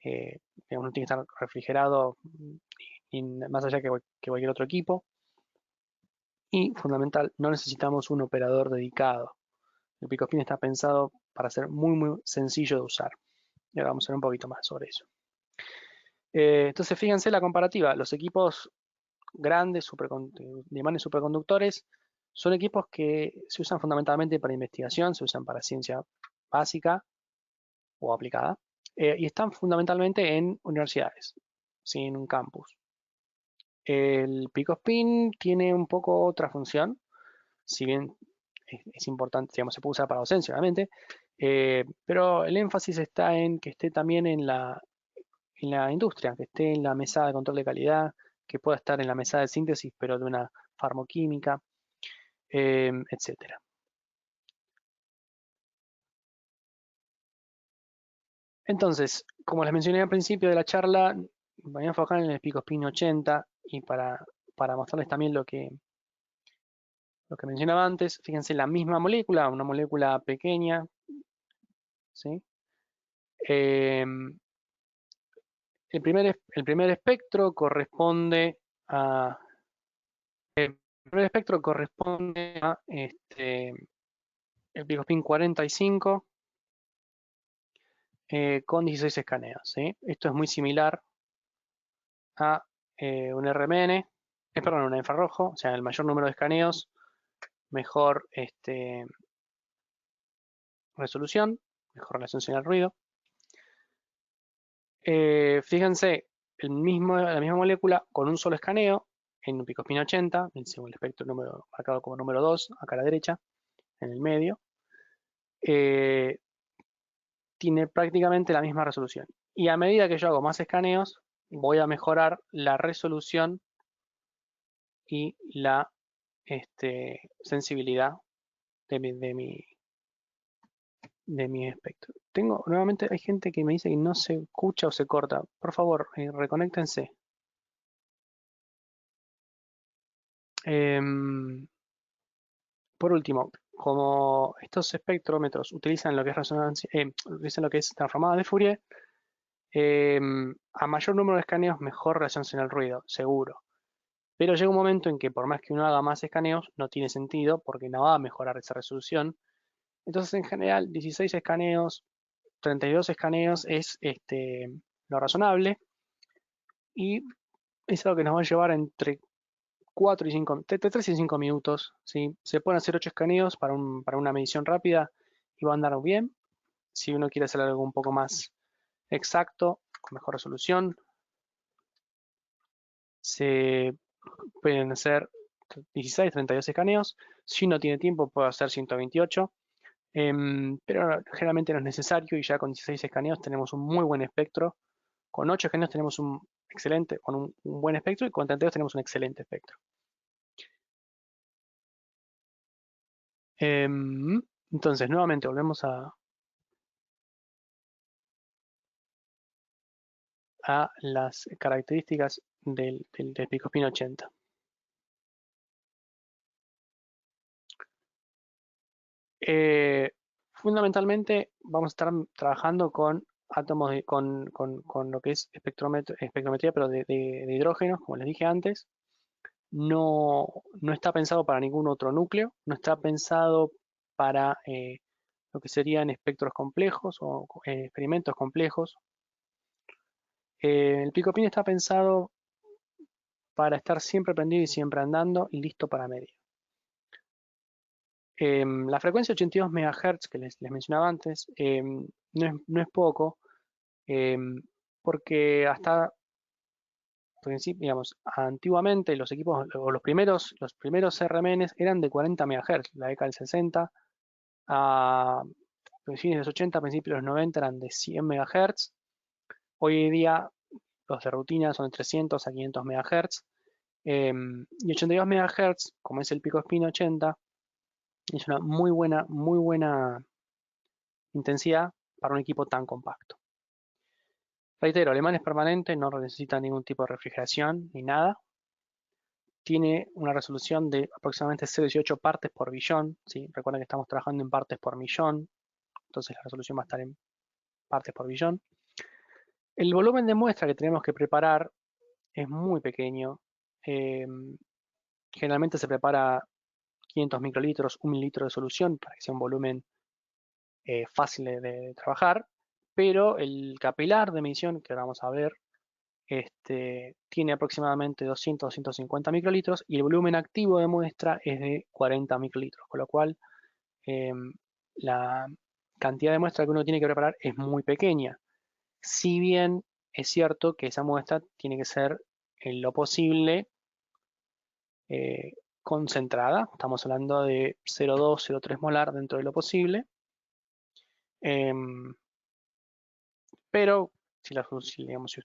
digamos, no tiene que estar refrigerado y más allá que cualquier otro equipo. Y fundamental, no necesitamos un operador dedicado. El Picospin está pensado para ser muy, muy sencillo de usar. Y ahora vamos a ver un poquito más sobre eso. Entonces, fíjense la comparativa. Los equipos grandes, de imanes superconductores, son equipos que se usan fundamentalmente para investigación, se usan para ciencia básica o aplicada, y están fundamentalmente en universidades, ¿sí? En un campus. El Picospin tiene un poco otra función, si bien es importante, digamos, se puede usar para docencia, obviamente, pero el énfasis está en que esté también en la industria, que esté en la mesa de control de calidad, que pueda estar en la mesa de síntesis, pero de una farmoquímica, etcétera. Entonces, como les mencioné al principio de la charla, voy a enfocar en el Picospin 80 y para mostrarles también lo que mencionaba antes, fíjense la misma molécula, una molécula pequeña, ¿sí? El primer espectro corresponde a, el primer espectro corresponde a el Picospin 45 con 16 escaneos, ¿sí? Esto es muy similar a un RMN, perdón, un infrarrojo, o sea, el mayor número de escaneos, mejor resolución, mejor relación señal-ruido. Fíjense, la misma molécula con un solo escaneo en un Picospin 80, según el espectro marcado como número 2, acá a la derecha, en el medio, eh, tiene prácticamente la misma resolución. Y a medida que yo hago más escaneos, voy a mejorar la resolución y la sensibilidad de mi espectro. Nuevamente hay gente que me dice que no se escucha o se corta. Por favor, reconéctense. Por último, como estos espectrómetros utilizan lo que es resonancia, utilizan lo que es transformada de Fourier, a mayor número de escaneos, mejor relación señal-ruido, seguro. Pero llega un momento en que por más que uno haga más escaneos, no tiene sentido porque no va a mejorar esa resolución. Entonces, en general, 16 escaneos, 32 escaneos es lo razonable y es algo que nos va a llevar entre 4 y 5, entre 3 y 5 minutos. ¿Sí? Se pueden hacer 8 escaneos para una medición rápida y va a andar bien. Si uno quiere hacer algo un poco más exacto, con mejor resolución, se pueden hacer 16, 32 escaneos. Si uno tiene tiempo, puede hacer 128. Pero generalmente no es necesario y ya con 16 escaneos tenemos un muy buen espectro. Con 8 escaneos tenemos un buen espectro y con 32 tenemos un excelente espectro. Entonces, nuevamente volvemos a las características del Picospin 80. Fundamentalmente vamos a estar trabajando con átomos, con lo que es espectrometría, pero de hidrógenos, como les dije antes. No está pensado para ningún otro núcleo, no está pensado para lo que serían espectros complejos o experimentos complejos. El Picopin está pensado para estar siempre prendido y siempre andando y listo para medir. La frecuencia 82 MHz que les mencionaba antes no es poco, porque hasta, digamos, antiguamente los equipos o los primeros CRMNs eran de 40 MHz, la década del 60, a fines de los 80, principios de los 90 eran de 100 MHz. Hoy en día los de rutina son de 300 a 500 MHz. Y 82 MHz, como es el Picospin 80, es una muy buena intensidad para un equipo tan compacto. Reitero, el imán es permanente, no necesita ningún tipo de refrigeración ni nada. Tiene una resolución de aproximadamente 0,18 partes por billón. ¿Sí? Recuerden que estamos trabajando en partes por millón, entonces la resolución va a estar en partes por billón. El volumen de muestra que tenemos que preparar es muy pequeño. Generalmente se prepara 500 microlitros, 1 mililitro de solución para que sea un volumen fácil de trabajar, pero el capilar de medición que ahora vamos a ver tiene aproximadamente 200-250 microlitros y el volumen activo de muestra es de 40 microlitros, con lo cual la cantidad de muestra que uno tiene que preparar es muy pequeña. Si bien es cierto que esa muestra tiene que ser en lo posible concentrada, estamos hablando de 0,2-0,3 molar dentro de lo posible, pero si digamos, si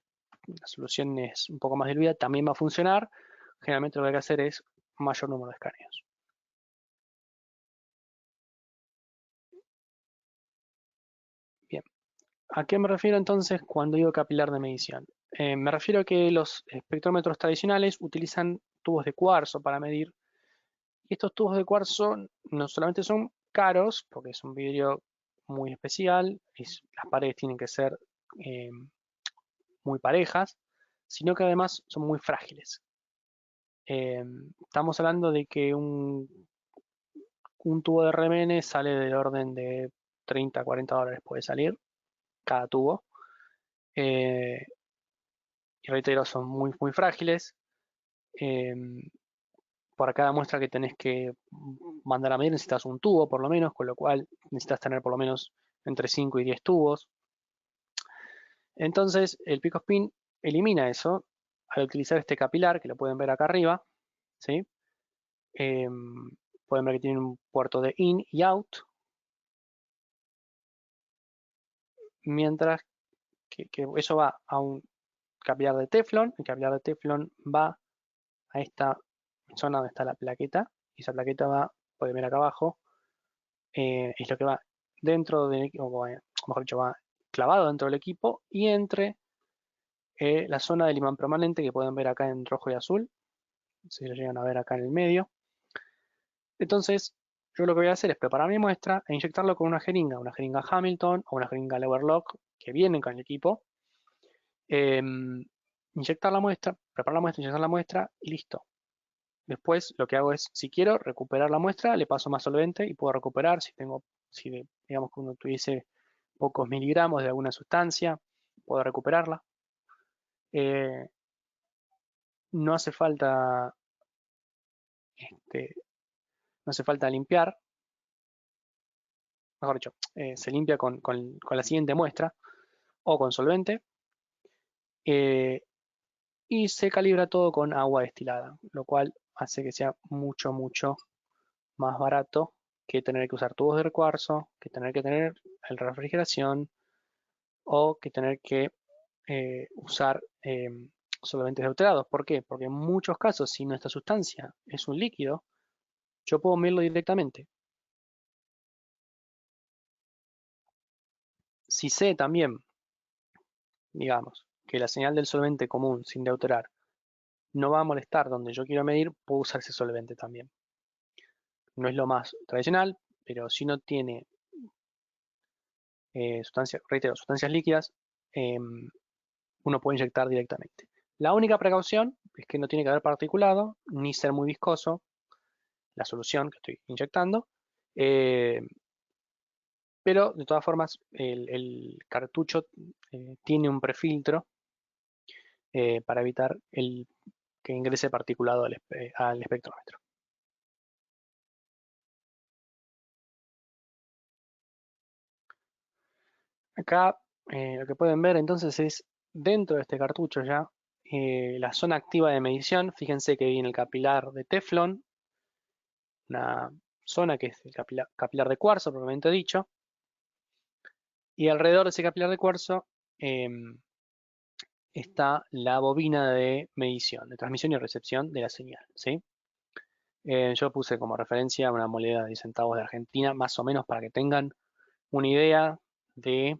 la solución es un poco más diluida, también va a funcionar. Generalmente lo que hay que hacer es mayor número de escaneos. Bien, ¿a qué me refiero entonces cuando digo capilar de medición? Me refiero a que los espectrómetros tradicionales utilizan tubos de cuarzo para medir. Y estos tubos de cuarzo no solamente son caros, porque es un vidrio muy especial, las paredes tienen que ser eh, muy parejas, sino que además son muy frágiles. Estamos hablando de que un tubo de RMN sale del orden de 30 a 40 dólares puede salir cada tubo. Eh, y reitero, son muy frágiles. Por cada muestra que tenés que mandar a medir necesitas un tubo por lo menos, con lo cual necesitas tener por lo menos entre 5 y 10 tubos. Entonces el Picospin elimina eso al utilizar este capilar, que lo pueden ver acá arriba. ¿Sí? Pueden ver que tiene un puerto de in y out, mientras que eso va a un capilar de teflón. El capilar de teflón va a esta zona donde está la plaqueta, y esa plaqueta va, pueden ver acá abajo, es lo que va dentro del equipo, o mejor dicho, va clavado dentro del equipo y entre la zona del imán permanente que pueden ver acá en rojo y azul, si lo llegan a ver acá en el medio. Entonces, yo lo que voy a hacer es preparar mi muestra e inyectarlo con una jeringa Hamilton o una jeringa Lowerlock que vienen con el equipo. Inyectar la muestra, preparar la muestra, inyectar la muestra y listo. Después lo que hago es, si quiero recuperar la muestra, le paso más solvente y puedo recuperar. Si digamos que uno tuviese pocos miligramos de alguna sustancia, puedo recuperarla. No hace falta, este, no hace falta limpiar, mejor dicho, se limpia con la siguiente muestra o con solvente eh, y se calibra todo con agua destilada, lo cual hace que sea mucho más barato que tener que usar tubos de cuarzo, que tener la refrigeración o que tener que usar solventes deuterados. ¿Por qué? Porque en muchos casos, si nuestra sustancia es un líquido, yo puedo medirlo directamente. Si sé también, digamos, que la señal del solvente común sin deuterar no va a molestar donde yo quiero medir, puedo usar ese solvente también. No es lo más tradicional, pero si no tiene sustancias líquidas, uno puede inyectar directamente. La única precaución es que no tiene que haber particulado ni ser muy viscoso la solución que estoy inyectando. eh, pero de todas formas el cartucho tiene un prefiltro para evitar que ingrese particulado al espectrómetro. Acá lo que pueden ver entonces es dentro de este cartucho ya la zona activa de medición. Fíjense que viene el capilar de Teflon, una zona que es el capilar de cuarzo propiamente dicho, y alrededor de ese capilar de cuarzo está la bobina de medición, de transmisión y recepción de la señal, ¿sí? Yo puse como referencia una moneda de 10 centavos de Argentina, más o menos para que tengan una idea de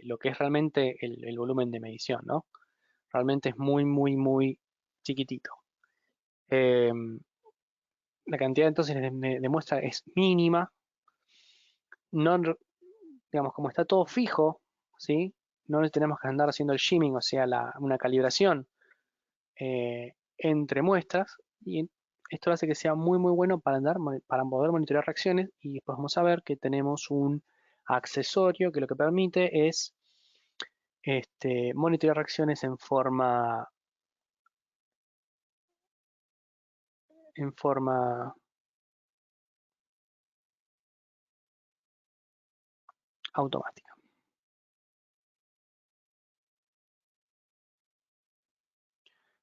lo que es realmente el volumen de medición, ¿no? Realmente es muy, muy, muy chiquitito. Eh, la cantidad entonces de muestra es mínima. No, digamos, como está todo fijo, ¿sí? No tenemos que andar haciendo el shimming, o sea, una calibración entre muestras. Y esto hace que sea muy, muy bueno para poder monitorear reacciones. Y después vamos a ver que tenemos un accesorio que lo que permite es monitorear reacciones en forma automática.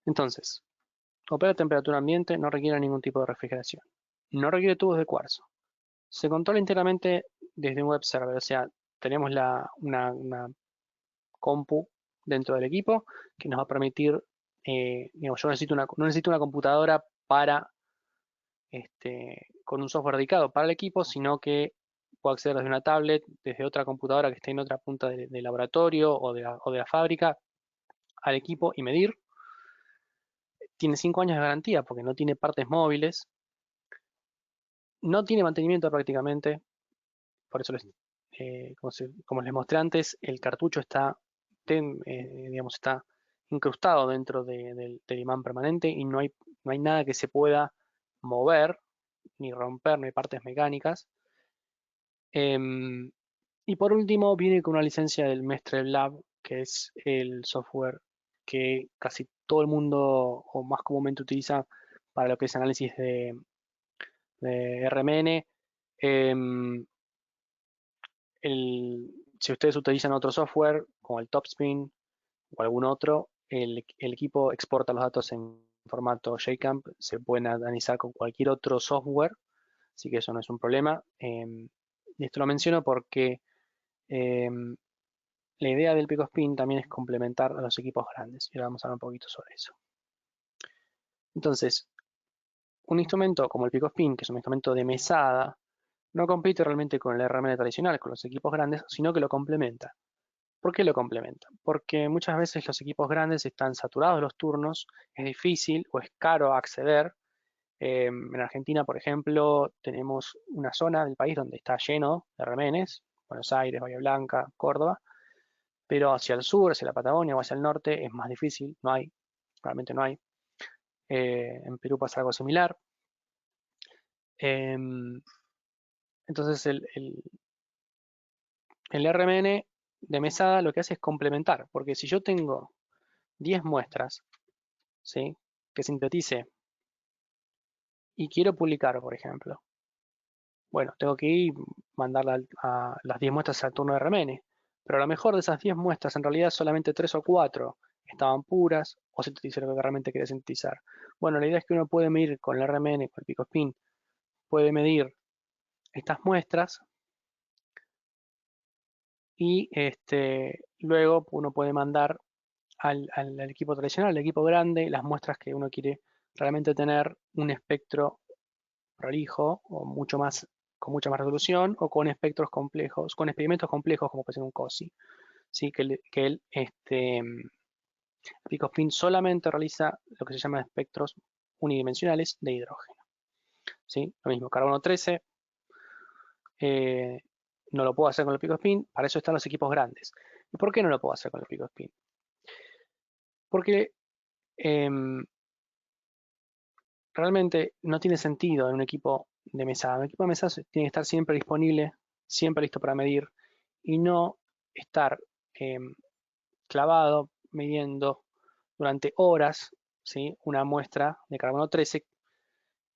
Entonces, opera a temperatura ambiente, no requiere ningún tipo de refrigeración. No requiere tubos de cuarzo. Se controla íntegramente desde un web server, o sea, tenemos una compu dentro del equipo que nos va a permitir, digamos, yo no necesito una computadora con un software dedicado para el equipo, sino que puedo acceder desde una tablet, desde otra computadora que esté en otra punta del laboratorio o de la fábrica al equipo y medir. Tiene 5 años de garantía porque no tiene partes móviles, no tiene mantenimiento prácticamente, por eso como les mostré antes, el cartucho digamos, está incrustado dentro del imán permanente y no hay nada que se pueda mover ni romper, no hay partes mecánicas. Em, y por último, viene con una licencia del Mestre Lab, que es el software que casi todo el mundo o más comúnmente utiliza para lo que es análisis de RMN. Em, si ustedes utilizan otro software, como el Topspin o algún otro, el equipo exporta los datos en formato JCamp, se pueden analizar con cualquier otro software, así que eso no es un problema. Y esto lo menciono porque la idea del PicoSpin también es complementar a los equipos grandes, y ahora vamos a hablar un poquito sobre eso. Entonces, un instrumento como el PicoSpin, que es un instrumento de mesada, no compite realmente con el RMN tradicional, con los equipos grandes, sino que lo complementa. ¿Por qué lo complementa? Porque muchas veces los equipos grandes están saturados los turnos, es difícil o es caro acceder. En Argentina, por ejemplo, tenemos una zona del país donde está lleno de RMNs, Buenos Aires, Bahía Blanca, Córdoba, pero hacia el sur, hacia la Patagonia o hacia el norte es más difícil, no hay, realmente no hay. En Perú pasa algo similar. Em, entonces el RMN de mesada lo que hace es complementar, porque si yo tengo 10 muestras, ¿sí? Que sintetice y quiero publicar, por ejemplo, bueno, tengo que ir mandar a las 10 muestras al turno de RMN, pero a lo mejor de esas 10 muestras en realidad solamente 3 o 4 estaban puras o sintetizé lo que realmente quería sintetizar. Bueno, la idea es que uno puede medir con el RMN, con el PicoSpin, puede medir estas muestras y luego uno puede mandar al equipo tradicional, al equipo grande, las muestras que uno quiere realmente tener un espectro prolijo o con mucha más resolución o con espectros complejos, con experimentos complejos como puede ser un COSI, ¿sí? que él El picospin solamente realiza lo que se llama espectros unidimensionales de hidrógeno. ¿Sí? Lo mismo, carbono 13, no lo puedo hacer con el picospin, para eso están los equipos grandes. ¿Y por qué no lo puedo hacer con el picospin? Porque realmente no tiene sentido en un equipo de mesada. Un equipo de mesada tiene que estar siempre disponible, siempre listo para medir y no estar clavado midiendo durante horas, ¿sí? Una muestra de carbono 13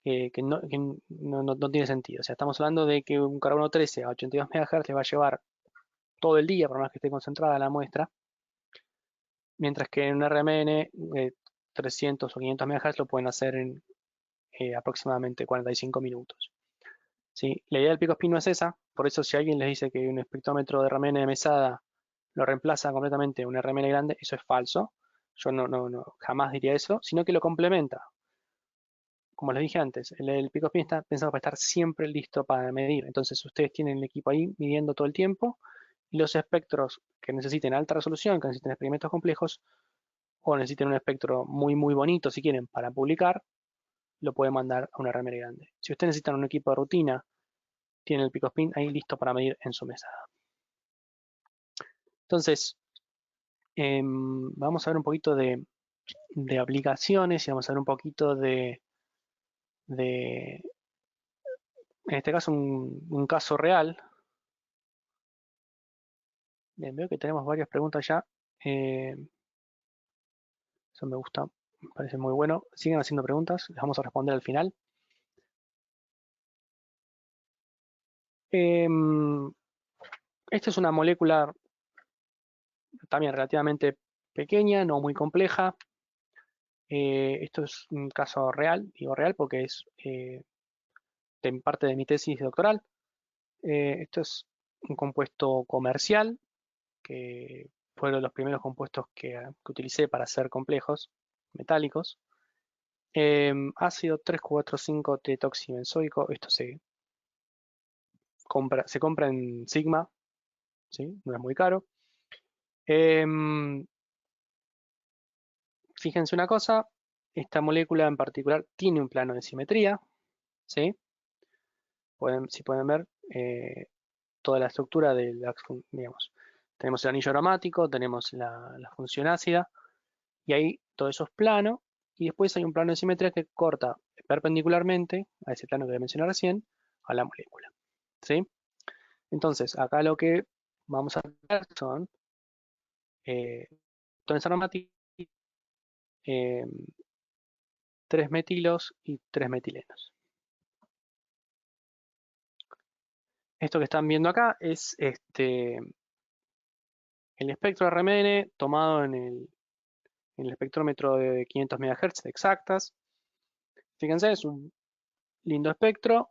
que no tiene sentido. O sea, estamos hablando de que un carbono 13 a 82 MHz le va a llevar todo el día, por más que esté concentrada la muestra, mientras que en un RMN 300 o 500 MHz lo pueden hacer en aproximadamente 45 minutos. ¿Sí? La idea del pico spin no es esa, por eso si alguien les dice que un espectrómetro de RMN de mesada lo reemplaza completamente un RMN grande, eso es falso. Yo jamás diría eso, sino que lo complementa. Como les dije antes, el pico spin está pensado para estar siempre listo para medir. Entonces ustedes tienen el equipo ahí midiendo todo el tiempo y los espectros que necesiten alta resolución, que necesiten experimentos complejos o necesiten un espectro muy muy bonito si quieren para publicar, lo pueden mandar a una RMN grande. Si ustedes necesitan un equipo de rutina, tienen el pico spin ahí listo para medir en su mesada. Entonces, vamos a ver un poquito de aplicaciones y vamos a ver un poquito de en este caso, un caso real. Bien, veo que tenemos varias preguntas ya. Eh, eso me gusta, me parece muy bueno. Siguen haciendo preguntas, les vamos a responder al final. Esta es una molécula también relativamente pequeña, no muy compleja. Esto es un caso real, digo real porque es en parte de mi tesis doctoral. Esto es un compuesto comercial que fueron los primeros compuestos que utilicé para hacer complejos metálicos. Ácido 3,4,5-tetroxibenzoico. Esto se compra en Sigma, ¿sí? No es muy caro. Fíjense una cosa, esta molécula en particular tiene un plano de simetría, ¿sí? Si pueden ver toda la estructura de digamos, tenemos el anillo aromático, tenemos la función ácida, y ahí todo eso es plano, y después hay un plano de simetría que corta perpendicularmente a ese plano que mencioné recién, a la molécula, ¿sí? Entonces, acá lo que vamos a ver son tonos aromáticos, eh, 3 metilos y 3 metilenos. Esto que están viendo acá es el espectro RMN tomado en el espectrómetro de 500 MHz exactas. Fíjense, es un lindo espectro,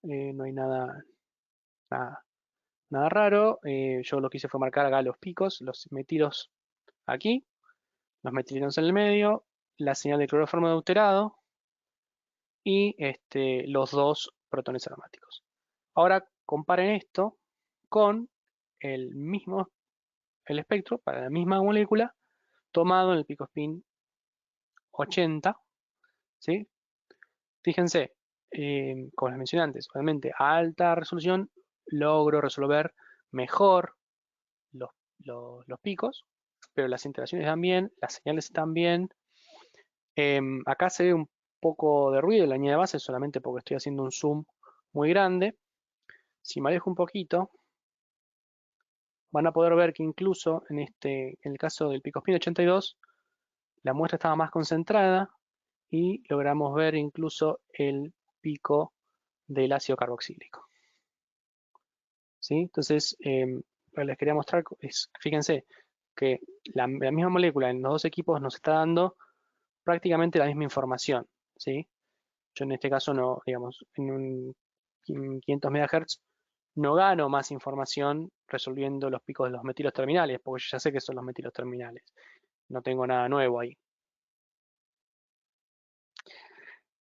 no hay nada, nada raro. Yo lo que hice fue marcar acá los picos, los metilos aquí, los metilinos en el medio, la señal de cloroformo deuterado y los dos protones aromáticos. Ahora comparen esto con el espectro para la misma molécula tomado en el pico spin 80, ¿sí? Fíjense, como les mencioné antes, obviamente a alta resolución logro resolver mejor los, los picos, pero las interacciones están bien, las señales están bien. Acá se ve un poco de ruido en la línea de base solamente porque estoy haciendo un zoom muy grande. Si me alejo un poquito, van a poder ver que incluso en el caso del pico spin 82, la muestra estaba más concentrada y logramos ver incluso el pico del ácido carboxílico. ¿Sí? Entonces, lo que les quería mostrar es, fíjense, que la misma molécula en los dos equipos nos está dando prácticamente la misma información. ¿Sí? Yo en este caso no, digamos, en un 500 MHz no gano más información resolviendo los picos de los metilos terminales, porque yo ya sé que son los metilos terminales. No tengo nada nuevo ahí.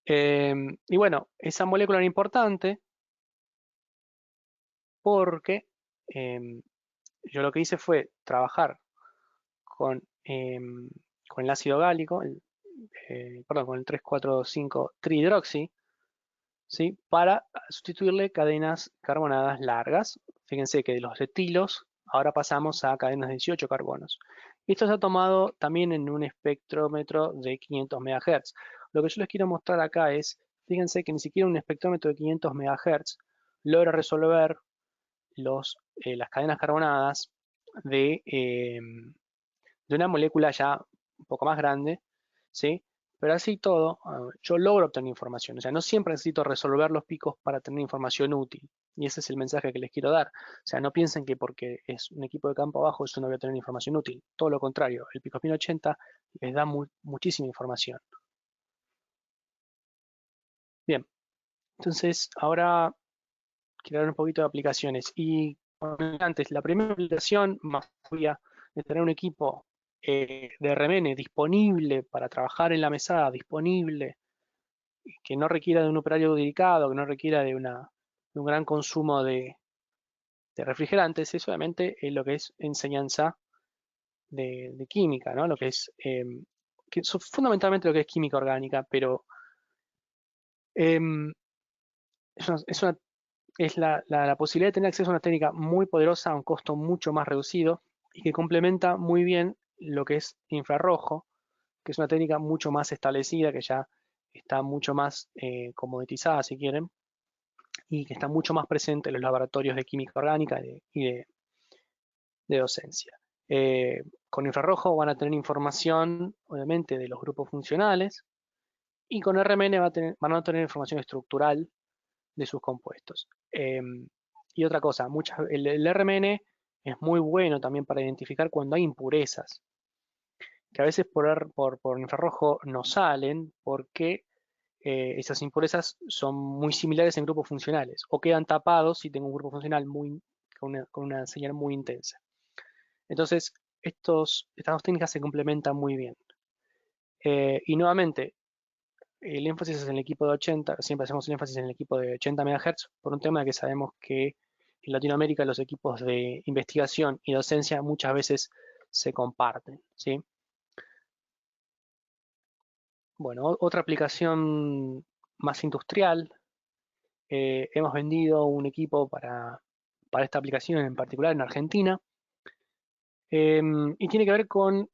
Y bueno, esa molécula era importante porque yo lo que hice fue trabajar con con el ácido gálico, perdón, con el 3,4,5-trihidroxi, ¿sí? Para sustituirle cadenas carbonadas largas. Fíjense que de los etilos ahora pasamos a cadenas de 18 carbonos. Esto se ha tomado también en un espectrómetro de 500 MHz. Lo que yo les quiero mostrar acá es, fíjense que ni siquiera un espectrómetro de 500 MHz logra resolver las cadenas carbonadas de una molécula ya un poco más grande, ¿sí? Pero así todo, yo logro obtener información. O sea, no siempre necesito resolver los picos para tener información útil. Y ese es el mensaje que les quiero dar. O sea, no piensen que porque es un equipo de campo abajo eso no voy a tener información útil. Todo lo contrario, el Pico Spin 80 les da muchísima información. Bien, entonces ahora quiero hablar un poquito de aplicaciones. Y como antes, la primera aplicación más obvia de tener un equipo de RMN disponible para trabajar en la mesada, disponible, que no requiera de un operario dedicado, que no requiera de un gran consumo de refrigerantes, es obviamente lo que es enseñanza de química, ¿no? Lo que es fundamentalmente lo que es química orgánica, pero em, es la posibilidad de tener acceso a una técnica muy poderosa a un costo mucho más reducido y que complementa muy bien lo que es infrarrojo, que es una técnica mucho más establecida, que ya está mucho más comoditizada, si quieren, y que está mucho más presente en los laboratorios de química orgánica de docencia. Con infrarrojo van a tener información, obviamente, de los grupos funcionales, y con RMN van a tener información estructural de sus compuestos. Y otra cosa, el RMN es muy bueno también para identificar cuando hay impurezas, que a veces por infrarrojo no salen porque esas impurezas son muy similares en grupos funcionales o quedan tapados si tengo un grupo funcional con una señal muy intensa. Entonces, estas dos técnicas se complementan muy bien. Y nuevamente, el énfasis es en el equipo de 80, siempre hacemos el énfasis en el equipo de 80 MHz por un tema que sabemos que en Latinoamérica los equipos de investigación y docencia muchas veces se comparten, ¿sí? Bueno, otra aplicación más industrial, hemos vendido un equipo para esta aplicación en particular en Argentina, y tiene que ver con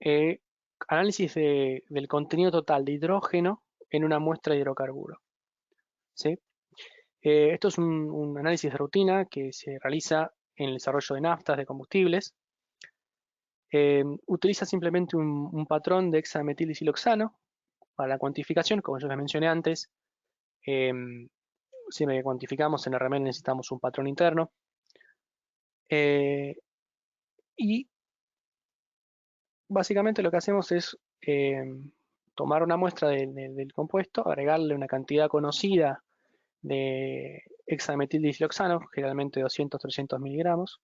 análisis del contenido total de hidrógeno en una muestra de hidrocarburo, ¿sí? Esto es un análisis de rutina que se realiza en el desarrollo de naftas, de combustibles. Utiliza simplemente un patrón de hexametilisiloxano para la cuantificación, como yo les mencioné antes. Siempre que cuantificamos en RML necesitamos un patrón interno. Y básicamente lo que hacemos es tomar una muestra del compuesto, agregarle una cantidad conocida de hexametildisioxano, generalmente 200-300 miligramos,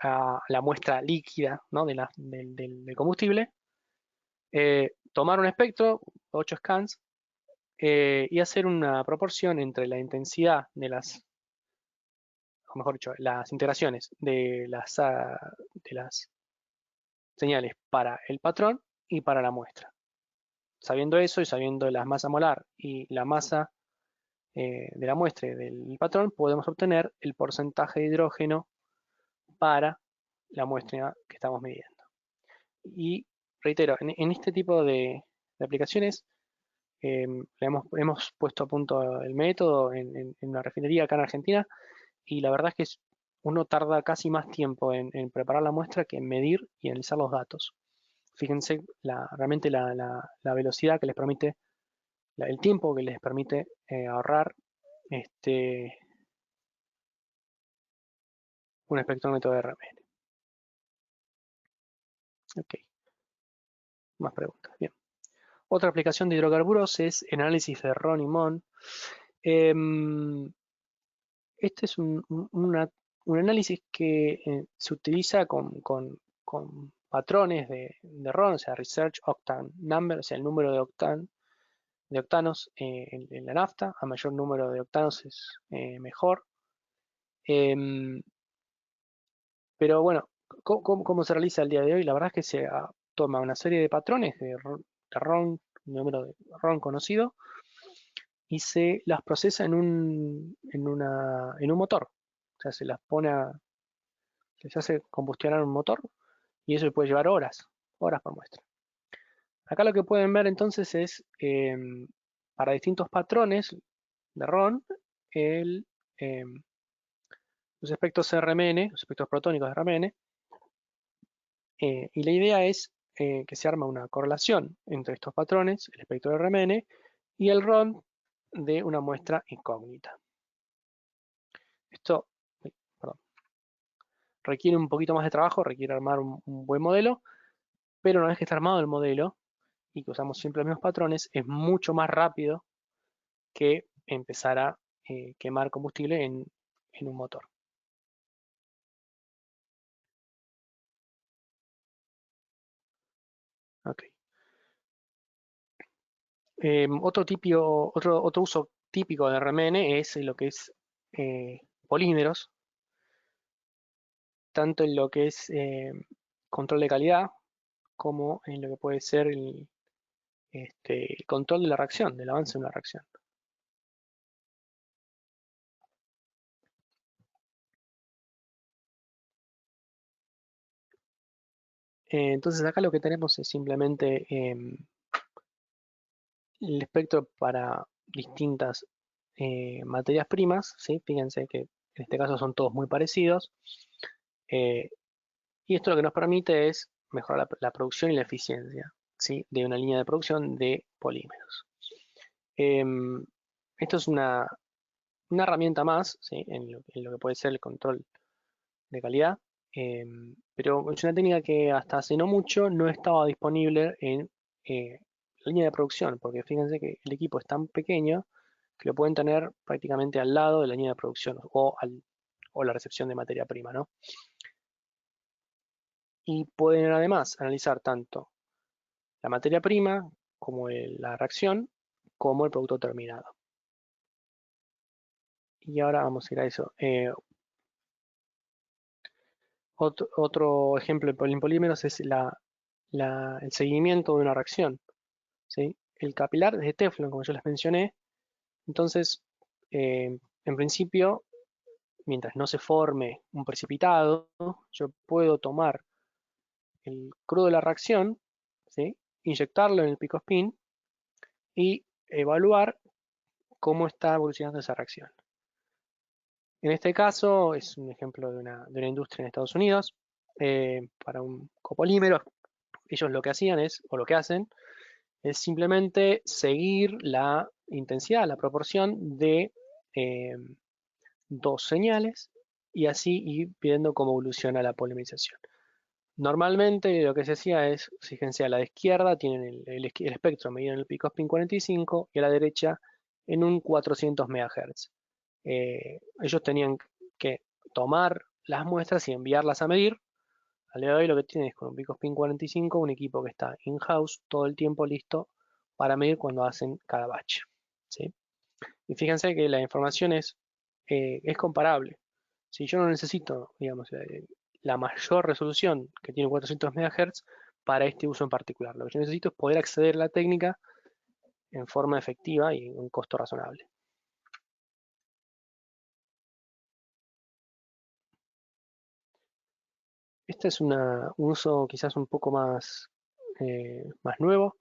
a la muestra líquida, ¿no? del combustible, tomar un espectro, 8 scans, y hacer una proporción entre la intensidad o mejor dicho, las integraciones de las señales para el patrón y para la muestra. Sabiendo eso y sabiendo la masa molar y la masa de la muestra y del patrón, podemos obtener el porcentaje de hidrógeno para la muestra que estamos midiendo. Y reitero, en este tipo de aplicaciones hemos puesto a punto el método en una refinería acá en Argentina y la verdad es que uno tarda casi más tiempo en preparar la muestra que en medir y analizar los datos. Fíjense realmente la velocidad que les permite, el tiempo que les permite ahorrar un espectrómetro de RMN. Ok, más preguntas. Bien. Otra aplicación de hidrocarburos es el análisis de Ron y Mon. Este es un análisis que se utiliza con patrones de Ron, o sea, Research Octane Number, o sea, el número de octanos en la nafta. A mayor número de octanos es mejor. Pero bueno, ¿cómo se realiza el día de hoy? La verdad es que toma una serie de patrones de RON, un número de RON conocido, y se las procesa en un motor. O sea, se las pone se hace combustionar un motor y eso puede llevar horas por muestra. Acá lo que pueden ver entonces es, para distintos patrones de RON, el, los espectros RMN, los espectros protónicos de RMN, y la idea es que se arma una correlación entre estos patrones, el espectro de RMN, y el RON de una muestra incógnita. Esto, perdón, requiere un poquito más de trabajo, requiere armar un buen modelo, pero una vez que está armado el modelo y que usamos siempre los mismos patrones, es mucho más rápido que empezar a quemar combustible en un motor. Okay. Otro uso típico de RMN es lo que es polímeros, tanto en lo que es control de calidad como en lo que puede ser el control de la reacción, del avance de una reacción. Entonces acá lo que tenemos es simplemente el espectro para distintas materias primas, ¿sí? Fíjense que en este caso son todos muy parecidos. Y esto lo que nos permite es mejorar la producción y la eficiencia, ¿sí? De una línea de producción de polímeros. Esto es una herramienta más, ¿sí? En lo que puede ser el control de calidad, pero es una técnica que hasta hace no mucho no estaba disponible en la línea de producción, porque fíjense que el equipo es tan pequeño que lo pueden tener prácticamente al lado de la línea de producción o la recepción de materia prima, ¿no? Y pueden además analizar tanto la materia prima como la reacción como el producto terminado. Y ahora vamos a ir a eso. Otro ejemplo en polímeros es el seguimiento de una reacción, ¿sí? El capilar es de Teflon, como yo les mencioné. Entonces, en principio, mientras no se forme un precipitado, yo puedo tomar el crudo de la reacción, ¿sí? Inyectarlo en el pico spin y evaluar cómo está evolucionando esa reacción. En este caso es un ejemplo de una industria en Estados Unidos. Para un copolímero, ellos lo que hacían o lo que hacen, es simplemente seguir la intensidad, la proporción de eh, dos señales y así ir viendo cómo evoluciona la polimerización. Normalmente lo que se hacía es, fíjense, a la izquierda tienen el espectro medido en el pico spin 45 y a la derecha en un 400 MHz. Ellos tenían que tomar las muestras y enviarlas a medir. Al día de hoy lo que tienen es con un pico spin 45 un equipo que está in-house todo el tiempo listo para medir cuando hacen cada batch, ¿sí? Y fíjense que la información es comparable. Si yo no necesito, digamos, la mayor resolución que tiene 400 MHz para este uso en particular. Lo que yo necesito es poder acceder a la técnica en forma efectiva y en un costo razonable. Este es un uso quizás un poco más nuevo.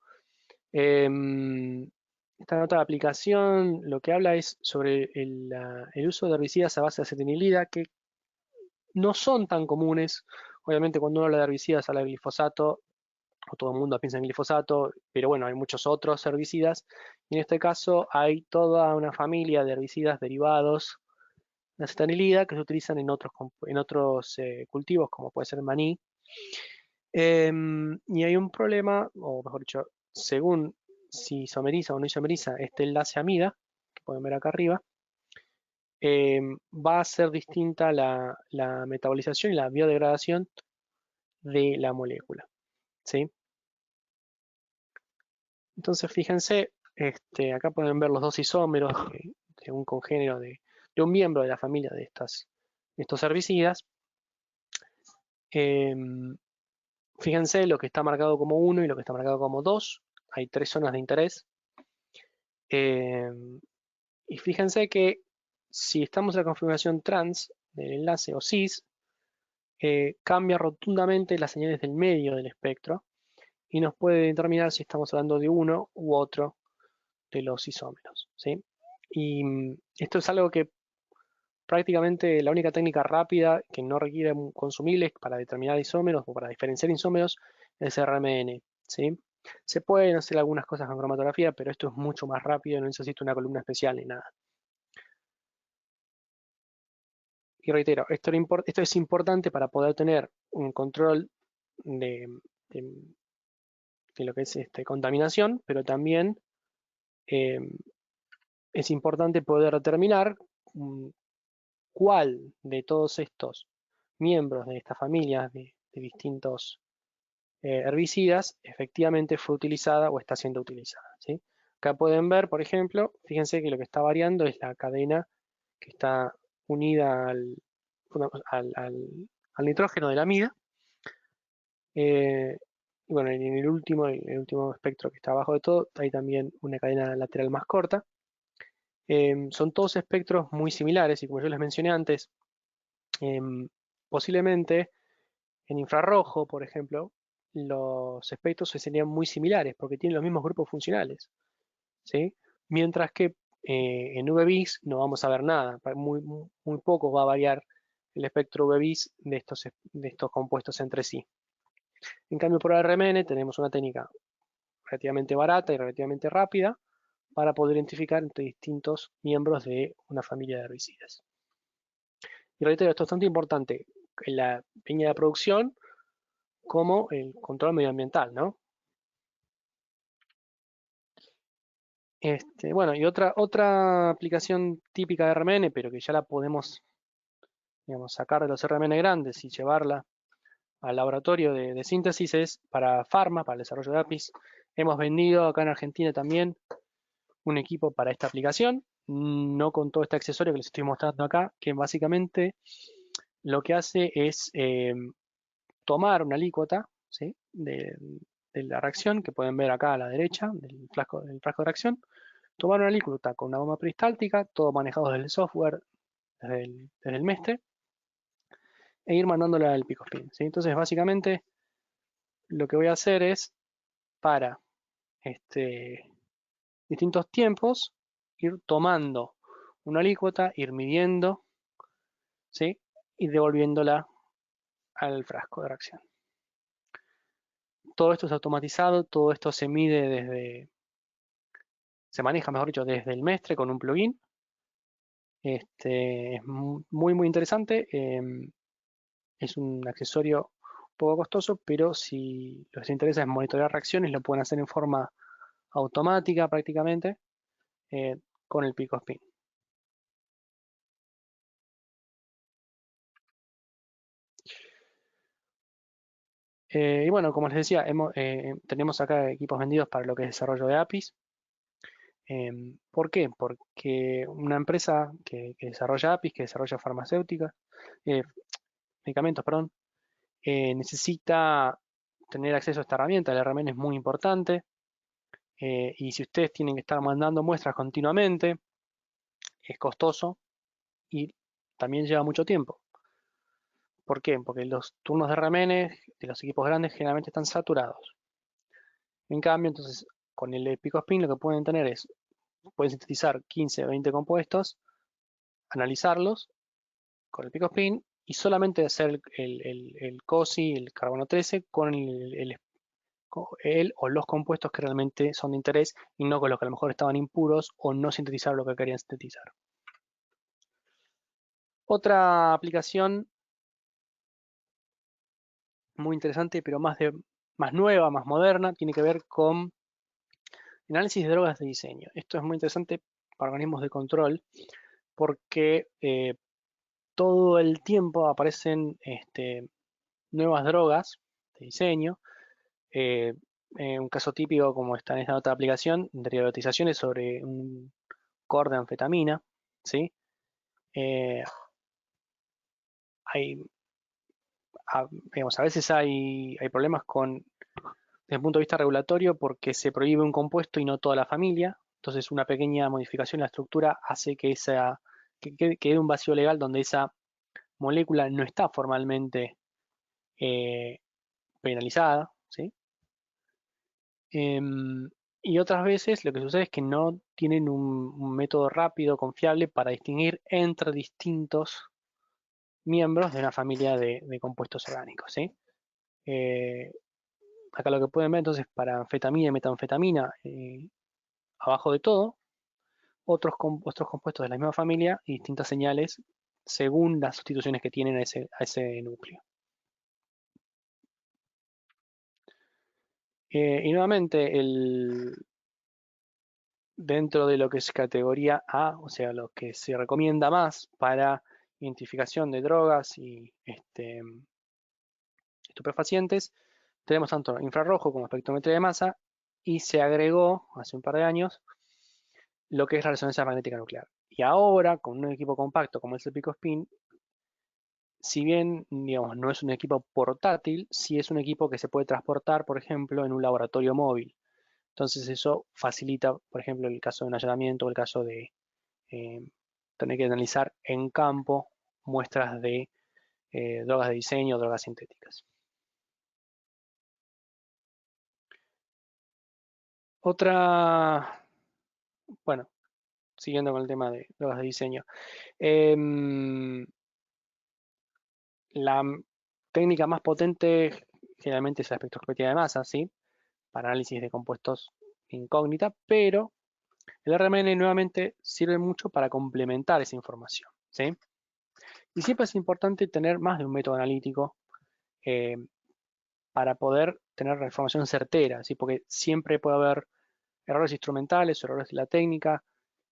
Esta otra aplicación lo que habla es sobre el uso de herbicidas a base de acetililida que no son tan comunes. Obviamente cuando uno habla de herbicidas habla de glifosato, o todo el mundo piensa en glifosato, pero bueno, hay muchos otros herbicidas. Y en este caso hay toda una familia de herbicidas derivados de acetililida que se utilizan en otros cultivos, como puede ser el maní. Y hay un problema, o mejor dicho, según si isomeriza o no isomeriza este enlace amida, que pueden ver acá arriba, va a ser distinta la metabolización y la biodegradación de la molécula, ¿sí? Entonces, fíjense, acá pueden ver los dos isómeros de un congénero de un miembro de la familia de estos herbicidas. Fíjense lo que está marcado como 1 y lo que está marcado como 2. Hay 3 zonas de interés. Y fíjense que si estamos en la configuración trans del enlace o cis, cambia rotundamente las señales del medio del espectro y nos puede determinar si estamos hablando de uno u otro de los isómeros, ¿sí? Y esto es algo que prácticamente la única técnica rápida que no requiere consumibles para determinar isómeros o para diferenciar isómeros es RMN, ¿sí? Se pueden hacer algunas cosas con cromatografía, pero esto es mucho más rápido, no necesito una columna especial ni nada. Y reitero, esto es importante para poder tener un control de, de- de lo que es contaminación, pero también eh, es importante poder determinar cuál de todos estos miembros de esta familia de distintos herbicidas efectivamente fue utilizada o está siendo utilizada, ¿sí? Acá pueden ver, por ejemplo, fíjense que lo que está variando es la cadena que está unida al nitrógeno de la amida. Y bueno, en el último espectro que está abajo de todo, hay también una cadena lateral más corta. Son todos espectros muy similares y como yo les mencioné antes, em, posiblemente en infrarrojo, por ejemplo, los espectros serían muy similares porque tienen los mismos grupos funcionales, ¿sí? Mientras que en UV-Vis no vamos a ver nada, muy poco va a variar el espectro UV-Vis de estos compuestos entre sí. En cambio, por RMN tenemos una técnica relativamente barata y relativamente rápida para poder identificar entre distintos miembros de una familia de herbicidas. Y reitero, esto es bastante importante en la línea de producción como el control medioambiental, ¿no? Bueno, y otra aplicación típica de RMN, pero que ya la podemos, digamos, sacar de los RMN grandes y llevarla al laboratorio de síntesis es para Pharma, para el desarrollo de APIs. Hemos vendido acá en Argentina también un equipo para esta aplicación, no con todo este accesorio que les estoy mostrando acá, que básicamente lo que hace es tomar una alícuota, ¿sí? de la reacción, que pueden ver acá a la derecha del frasco de reacción, tomar una alícuota con una bomba peristáltica, todo manejado desde el software, desde el Mestre, e ir mandándola al picospin, ¿sí? Entonces, básicamente, lo que voy a hacer es, para distintos tiempos, ir tomando una alícuota, ir midiendo, ¿sí? Y devolviéndola al frasco de reacción. Todo esto es automatizado, todo esto se maneja, mejor dicho, desde el Mestre con un plugin. Es muy interesante. Es un accesorio un poco costoso, pero si les interesa es monitorear reacciones, lo pueden hacer en forma automática prácticamente eh, con el pico spin. Y bueno, como les decía, tenemos acá equipos vendidos para lo que es desarrollo de APIs. ¿Por qué? Porque una empresa que desarrolla APIs, que desarrolla farmacéuticas, eh, medicamentos, perdón, necesita tener acceso a esta herramienta. La herramienta es muy importante. Y si ustedes tienen que estar mandando muestras continuamente, es costoso y también lleva mucho tiempo. ¿Por qué? Porque los turnos de RMN de los equipos grandes generalmente están saturados. En cambio, entonces, con el PicoSpin lo que pueden tener es, pueden sintetizar 15 o 20 compuestos, analizarlos con el PicoSpin y solamente hacer el COSI, el carbono 13, con el o los compuestos que realmente son de interés y no con los que a lo mejor estaban impuros o no sintetizaron lo que querían sintetizar. Otra aplicación muy interesante, pero más nueva, más moderna, tiene que ver con el análisis de drogas de diseño. Esto es muy interesante para organismos de control porque todo el tiempo aparecen nuevas drogas de diseño. Eh, un caso típico, como está en esta otra aplicación, derivaciones sobre un core de anfetamina, ¿sí? Eh, hay digamos, a veces hay problemas desde el punto de vista regulatorio porque se prohíbe un compuesto y no toda la familia. Entonces una pequeña modificación en la estructura hace que quede un vacío legal donde esa molécula no está formalmente eh, penalizada, ¿sí? Em, y otras veces lo que sucede es que no tienen un método rápido, confiable para distinguir entre distintos miembros de una familia de compuestos orgánicos, ¿sí? Eh, Acá lo que pueden ver entonces para anfetamina y metanfetamina, abajo de todo, otros compuestos de la misma familia y distintas señales según las sustituciones que tienen a ese núcleo. Y nuevamente, dentro de lo que es categoría A, o sea, lo que se recomienda más para identificación de drogas y estupefacientes, tenemos tanto infrarrojo como espectrometría de masa y se agregó hace un par de años lo que es la resonancia magnética nuclear. Y ahora, con un equipo compacto como es el PicoSpin, si bien, digamos, no es un equipo portátil, sí es un equipo que se puede transportar, por ejemplo, en un laboratorio móvil. Entonces eso facilita, por ejemplo, el caso de un allanamiento o el caso de eh, tener que analizar en campo muestras de drogas de diseño o drogas sintéticas. Otra, bueno, siguiendo con el tema de drogas de diseño. Em, la técnica más potente generalmente es la espectroscopia de masa, ¿sí? Para análisis de compuestos incógnita, pero el RMN nuevamente sirve mucho para complementar esa información, ¿sí? Y siempre es importante tener más de un método analítico eh, para poder tener la información certera, ¿sí? Porque siempre puede haber errores instrumentales o errores de la técnica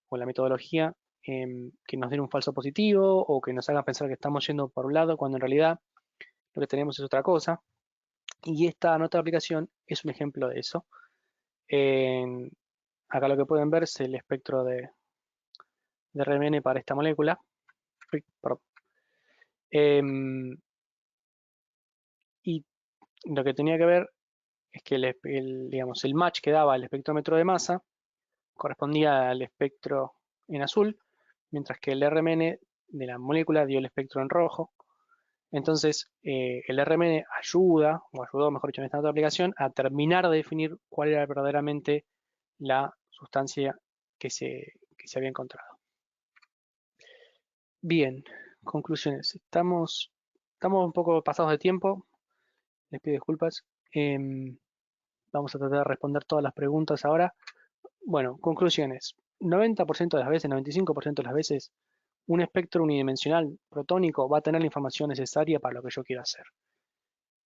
o en la metodología que nos den un falso positivo o que nos hagan pensar que estamos yendo por un lado cuando en realidad lo que tenemos es otra cosa. Y esta nota de aplicación es un ejemplo de eso. Acá lo que pueden ver es el espectro de RMN para esta molécula. Perdón. Y lo que tenía que ver es que digamos, el match que daba el espectrómetro de masa correspondía al espectro en azul, mientras que el RMN de la molécula dio el espectro en rojo. Entonces, el RMN ayuda, o ayudó, mejor dicho, en esta nota de aplicación, a terminar de definir cuál era verdaderamente la sustancia que se había encontrado. Bien, conclusiones. Estamos un poco pasados de tiempo, les pido disculpas. Vamos a tratar de responder todas las preguntas ahora. Bueno, conclusiones. 90% de las veces, 95% de las veces, un espectro unidimensional protónico va a tener la información necesaria para lo que yo quiero hacer.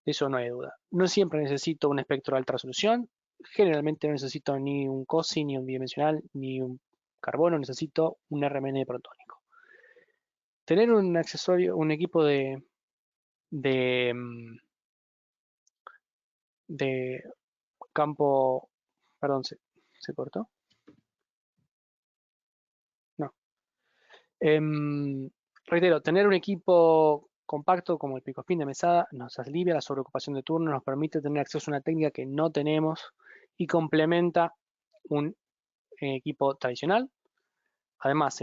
Eso no hay duda. No siempre necesito un espectro de alta resolución. Generalmente no necesito ni un COSI, ni un bidimensional, ni un carbono. Necesito un RMN protónico. Tener un accesorio, un equipo de, mm, de campo, perdón, ¿se cortó? No. Reitero, tener un equipo compacto como el PicoSpin de mesada nos alivia la sobreocupación de turno, nos permite tener acceso a una técnica que no tenemos y complementa un equipo tradicional. Además,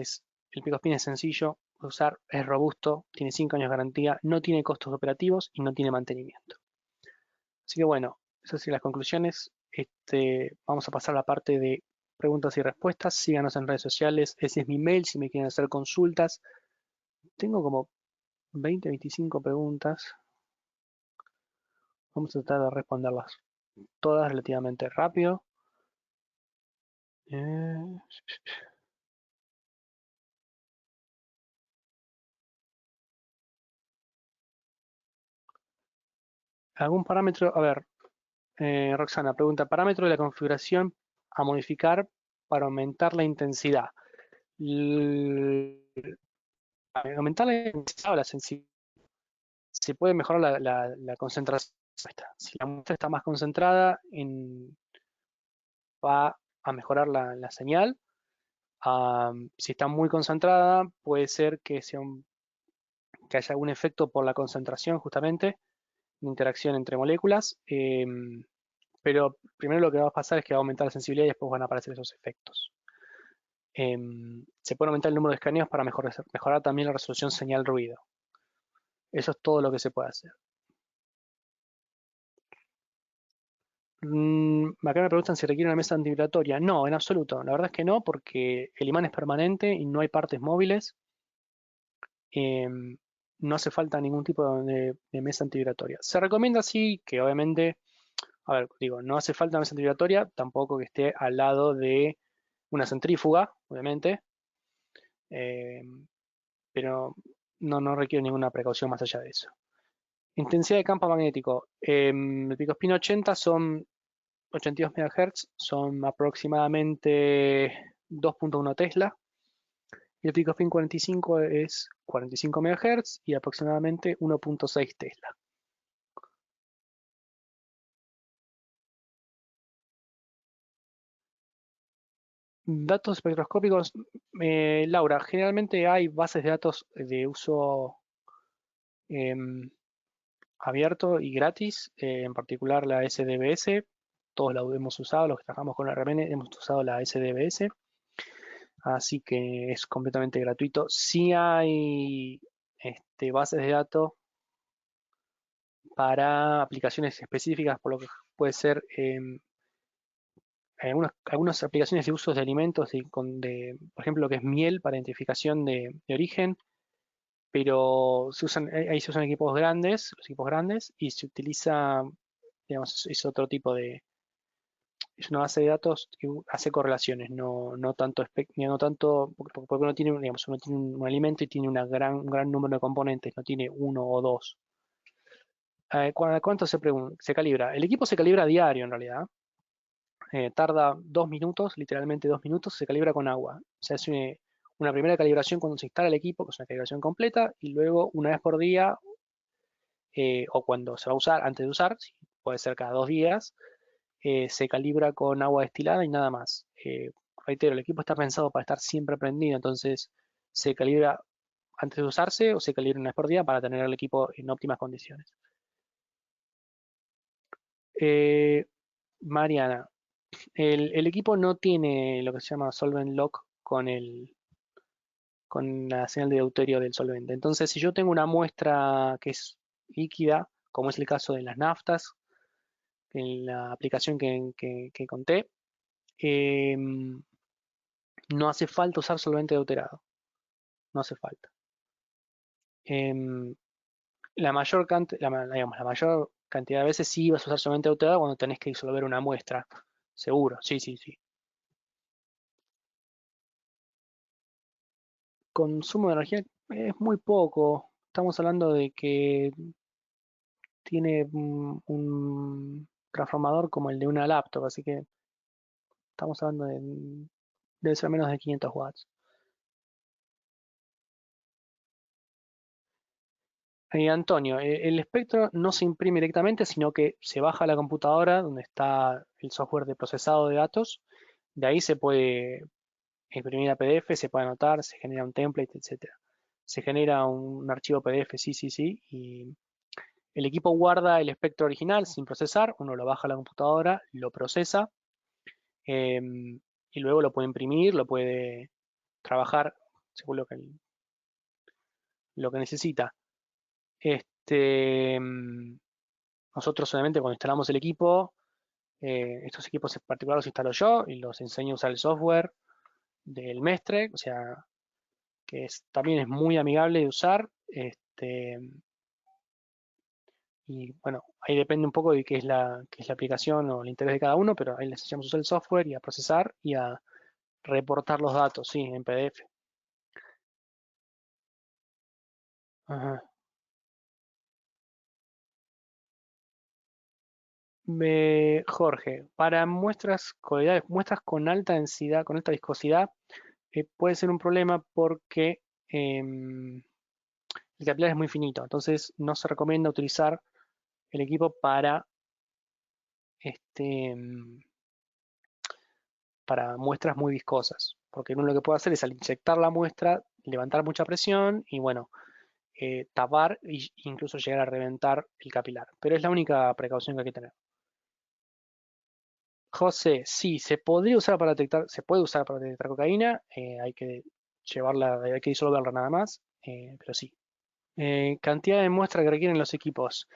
el PicoSpin es sencillo de usar, es robusto, tiene 5 años de garantía, no tiene costos operativos y no tiene mantenimiento. Así que bueno, esas son las conclusiones. Vamos a pasar a la parte de preguntas y respuestas. Síganos en redes sociales. Ese es mi mail si me quieren hacer consultas. Tengo como 20, 25 preguntas. Vamos a tratar de responderlas todas relativamente rápido. Eh, ¿Algún parámetro? A ver, Roxana pregunta, parámetro de la configuración a modificar para aumentar la intensidad. Aumentar la intensidad o la sensibilidad se puede mejorar la concentración. Si la muestra está más concentrada, va a mejorar la señal. Si está muy concentrada, puede ser que haya algún efecto por la concentración justamente interacción entre moléculas, pero primero lo que va a pasar es que va a aumentar la sensibilidad y después van a aparecer esos efectos. Se puede aumentar el número de escaneos para mejorar también la resolución señal-ruido. Eso es todo lo que se puede hacer. Acá me preguntan si requiere una mesa antivibratoria. No, en absoluto. La verdad es que no, porque el imán es permanente y no hay partes móviles. No hace falta ningún tipo de mesa antivibratoria. Se recomienda sí que obviamente, a ver, digo, no hace falta una mesa antivibratoria, tampoco que esté al lado de una centrífuga, obviamente, pero no requiere ninguna precaución más allá de eso. Intensidad de campo magnético. El pico spin 80 son 82 MHz, son aproximadamente 2.1 Tesla. Y el pico spin 45 es 45 MHz y aproximadamente 1.6 Tesla. Datos espectroscópicos. Laura, generalmente hay bases de datos de uso em, abierto y gratis, en particular la SDBS. Todos la hemos usado, los que trabajamos con la RMN hemos usado la SDBS, así que es completamente gratuito. Si hay bases de datos para aplicaciones específicas, por lo que puede ser algunas aplicaciones de usos de alimentos, por ejemplo, lo que es miel para identificación de origen, pero ahí se usan equipos grandes, los equipos grandes, y se utiliza, digamos, es otro tipo es una base de datos que hace correlaciones, no tanto, no tanto porque uno tiene, digamos, uno tiene un alimento y tiene un gran número de componentes, no tiene uno o dos. ¿Cuánto se calibra? El equipo se calibra a diario en realidad. Tarda 2 minutos, literalmente 2 minutos, se calibra con agua. Se hace una primera calibración cuando se instala el equipo, que es una calibración completa, y luego una vez por día, o cuando se va a usar, antes de usar, puede ser cada 2 días, se calibra con agua destilada y nada más. Reitero, el equipo está pensado para estar siempre prendido, entonces se calibra antes de usarse o se calibra una vez por día para tener el equipo en óptimas condiciones. Eh, Mariana, el equipo no tiene lo que se llama solvent lock con la señal de deuterio del solvente. Entonces, si yo tengo una muestra que es líquida, como es el caso de las naftas, en la aplicación que conté, no hace falta usar solvente deuterado. No hace falta. Em, digamos, la mayor cantidad de veces sí vas a usar solvente deuterado cuando tenés que disolver una muestra. Seguro, sí, sí, sí. Consumo de energía es muy poco. Estamos hablando de que tiene un transformador como el de una laptop, así que estamos hablando debe ser menos de 500 watts. Antonio, el espectro no se imprime directamente, sino que se baja a la computadora donde está el software de procesado de datos. De ahí se puede imprimir a PDF, se puede anotar, se genera un template, etcétera. Se genera un archivo PDF, sí, sí, sí, y el equipo guarda el espectro original sin procesar, uno lo baja a la computadora, lo procesa, y luego lo puede imprimir, lo puede trabajar según lo que necesita. Nosotros obviamente cuando instalamos el equipo, estos equipos en particular los instalo yo y los enseño a usar el software del Mestre, o sea, también es muy amigable de usar. Y bueno, ahí depende un poco de qué es la aplicación o el interés de cada uno, pero ahí les enseñamos a usar el software y a procesar y a reportar los datos, sí, en PDF. Ajá. Jorge, para muestras con alta densidad, con alta viscosidad, puede ser un problema porque el capilar es muy finito, entonces no se recomienda utilizar el equipo este, em, para muestras muy viscosas, porque uno lo que puede hacer es al inyectar la muestra levantar mucha presión y bueno, tapar e incluso llegar a reventar el capilar. Pero es la única precaución que hay que tener. José, sí, se podría usar para detectar, se puede usar para detectar cocaína, hay que llevarla, hay que disolverla nada más, pero sí. Cantidad de muestras que requieren los equipos.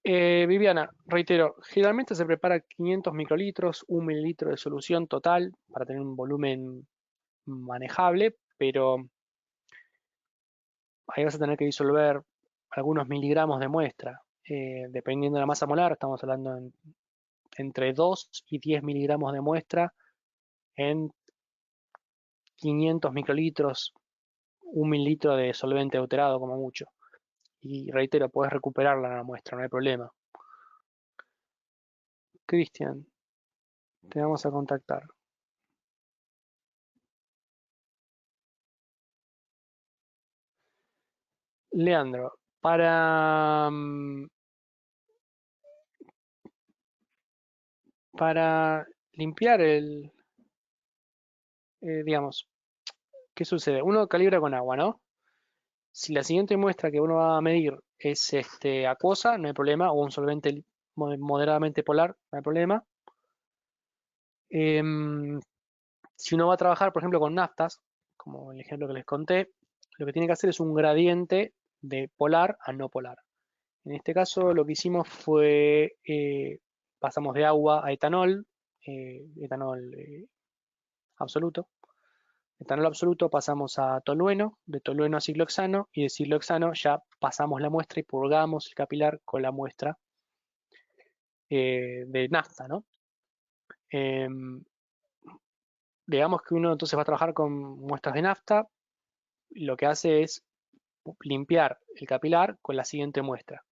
Viviana, reitero, generalmente se prepara 500 microlitros, 1 mililitro de solución total para tener un volumen manejable, pero ahí vas a tener que disolver algunos miligramos de muestra. Dependiendo de la masa molar, estamos hablando entre 2 y 10 miligramos de muestra en 500 microlitros, 1 mililitro de solvente deuterado como mucho. Y reitero, puedes recuperarla en la muestra, no hay problema. Cristian, te vamos a contactar. Leandro, para limpiar digamos, ¿qué sucede? Uno calibra con agua, ¿no? Si la siguiente muestra que uno va a medir es acuosa, no hay problema, o un solvente moderadamente polar, no hay problema. Em, si uno va a trabajar, por ejemplo, con naftas, como el ejemplo que les conté, lo que tiene que hacer es un gradiente de polar a no polar. En este caso lo que hicimos fue, pasamos de agua a etanol, etanol absoluto. Etanol absoluto pasamos a tolueno, de tolueno a ciclohexano y de ciclohexano ya pasamos la muestra y purgamos el capilar con la muestra de nafta, ¿no? Em, digamos que uno entonces va a trabajar con muestras de nafta, y lo que hace es limpiar el capilar con la siguiente muestra.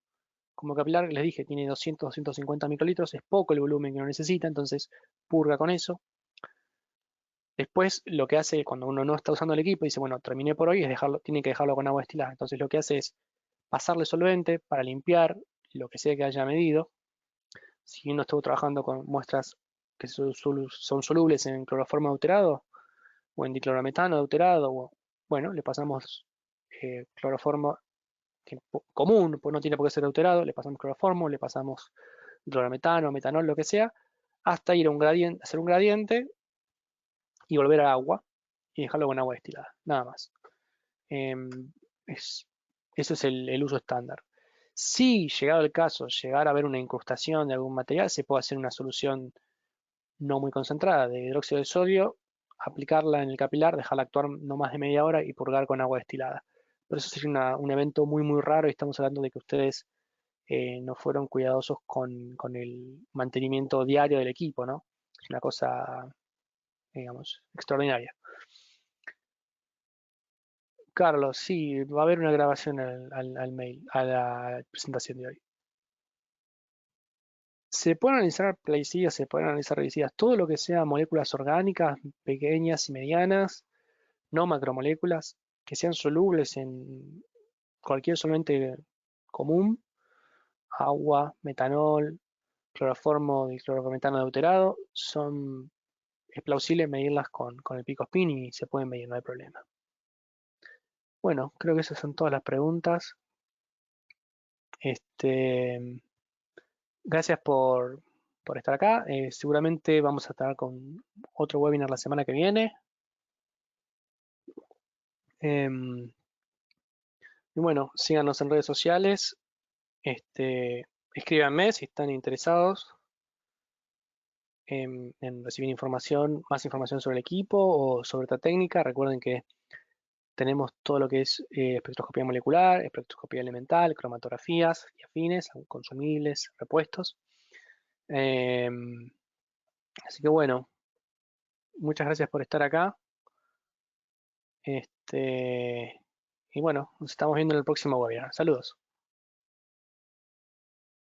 Como capilar, les dije, tiene 200-250 microlitros, es poco el volumen que uno necesita, entonces purga con eso. Después, lo que hace cuando uno no está usando el equipo, dice, bueno, terminé por hoy, es dejarlo, tiene que dejarlo con agua destilada. Entonces, lo que hace es pasarle solvente para limpiar lo que sea que haya medido. Si uno estuvo trabajando con muestras que son solubles en cloroformo deuterado o en diclorometano deuterado, bueno, le pasamos cloroformo común, pues no tiene por qué ser deuterado, le pasamos cloroformo, le pasamos diclorometano, metanol, lo que sea, hasta ir a un gradiente, hacer un gradiente y volver a agua y dejarlo con agua destilada, nada más. Em, es, Ese es el uso estándar. Si llegado el caso, llegar a haber una incrustación de algún material, se puede hacer una solución no muy concentrada de hidróxido de sodio, aplicarla en el capilar, dejarla actuar no más de media hora y purgar con agua destilada. Pero eso sería un evento muy, muy raro y estamos hablando de que ustedes no fueron cuidadosos con el mantenimiento diario del equipo, ¿no? Es una cosa, digamos, extraordinaria. Carlos, sí, va a haber una grabación al mail, a la presentación de hoy. Se pueden analizar plaguicidas, se pueden analizar herbicidas, todo lo que sea moléculas orgánicas, pequeñas y medianas, no macromoléculas, que sean solubles en cualquier solvente común, agua, metanol, cloroformo y clorometano deuterado, es plausible medirlas con el pico spin y se pueden medir, no hay problema. Bueno, creo que esas son todas las preguntas. Este, Gracias por estar acá. Seguramente vamos a estar con otro webinar la semana que viene. Em, y bueno, síganos en redes sociales. Escríbanme si están interesados en recibir información, más información sobre el equipo o sobre esta técnica. Recuerden que tenemos todo lo que es espectroscopía molecular, espectroscopía elemental, cromatografías y afines, consumibles, repuestos. Em, Así que bueno, muchas gracias por estar acá. Y bueno, nos estamos viendo en el próximo webinar. Saludos.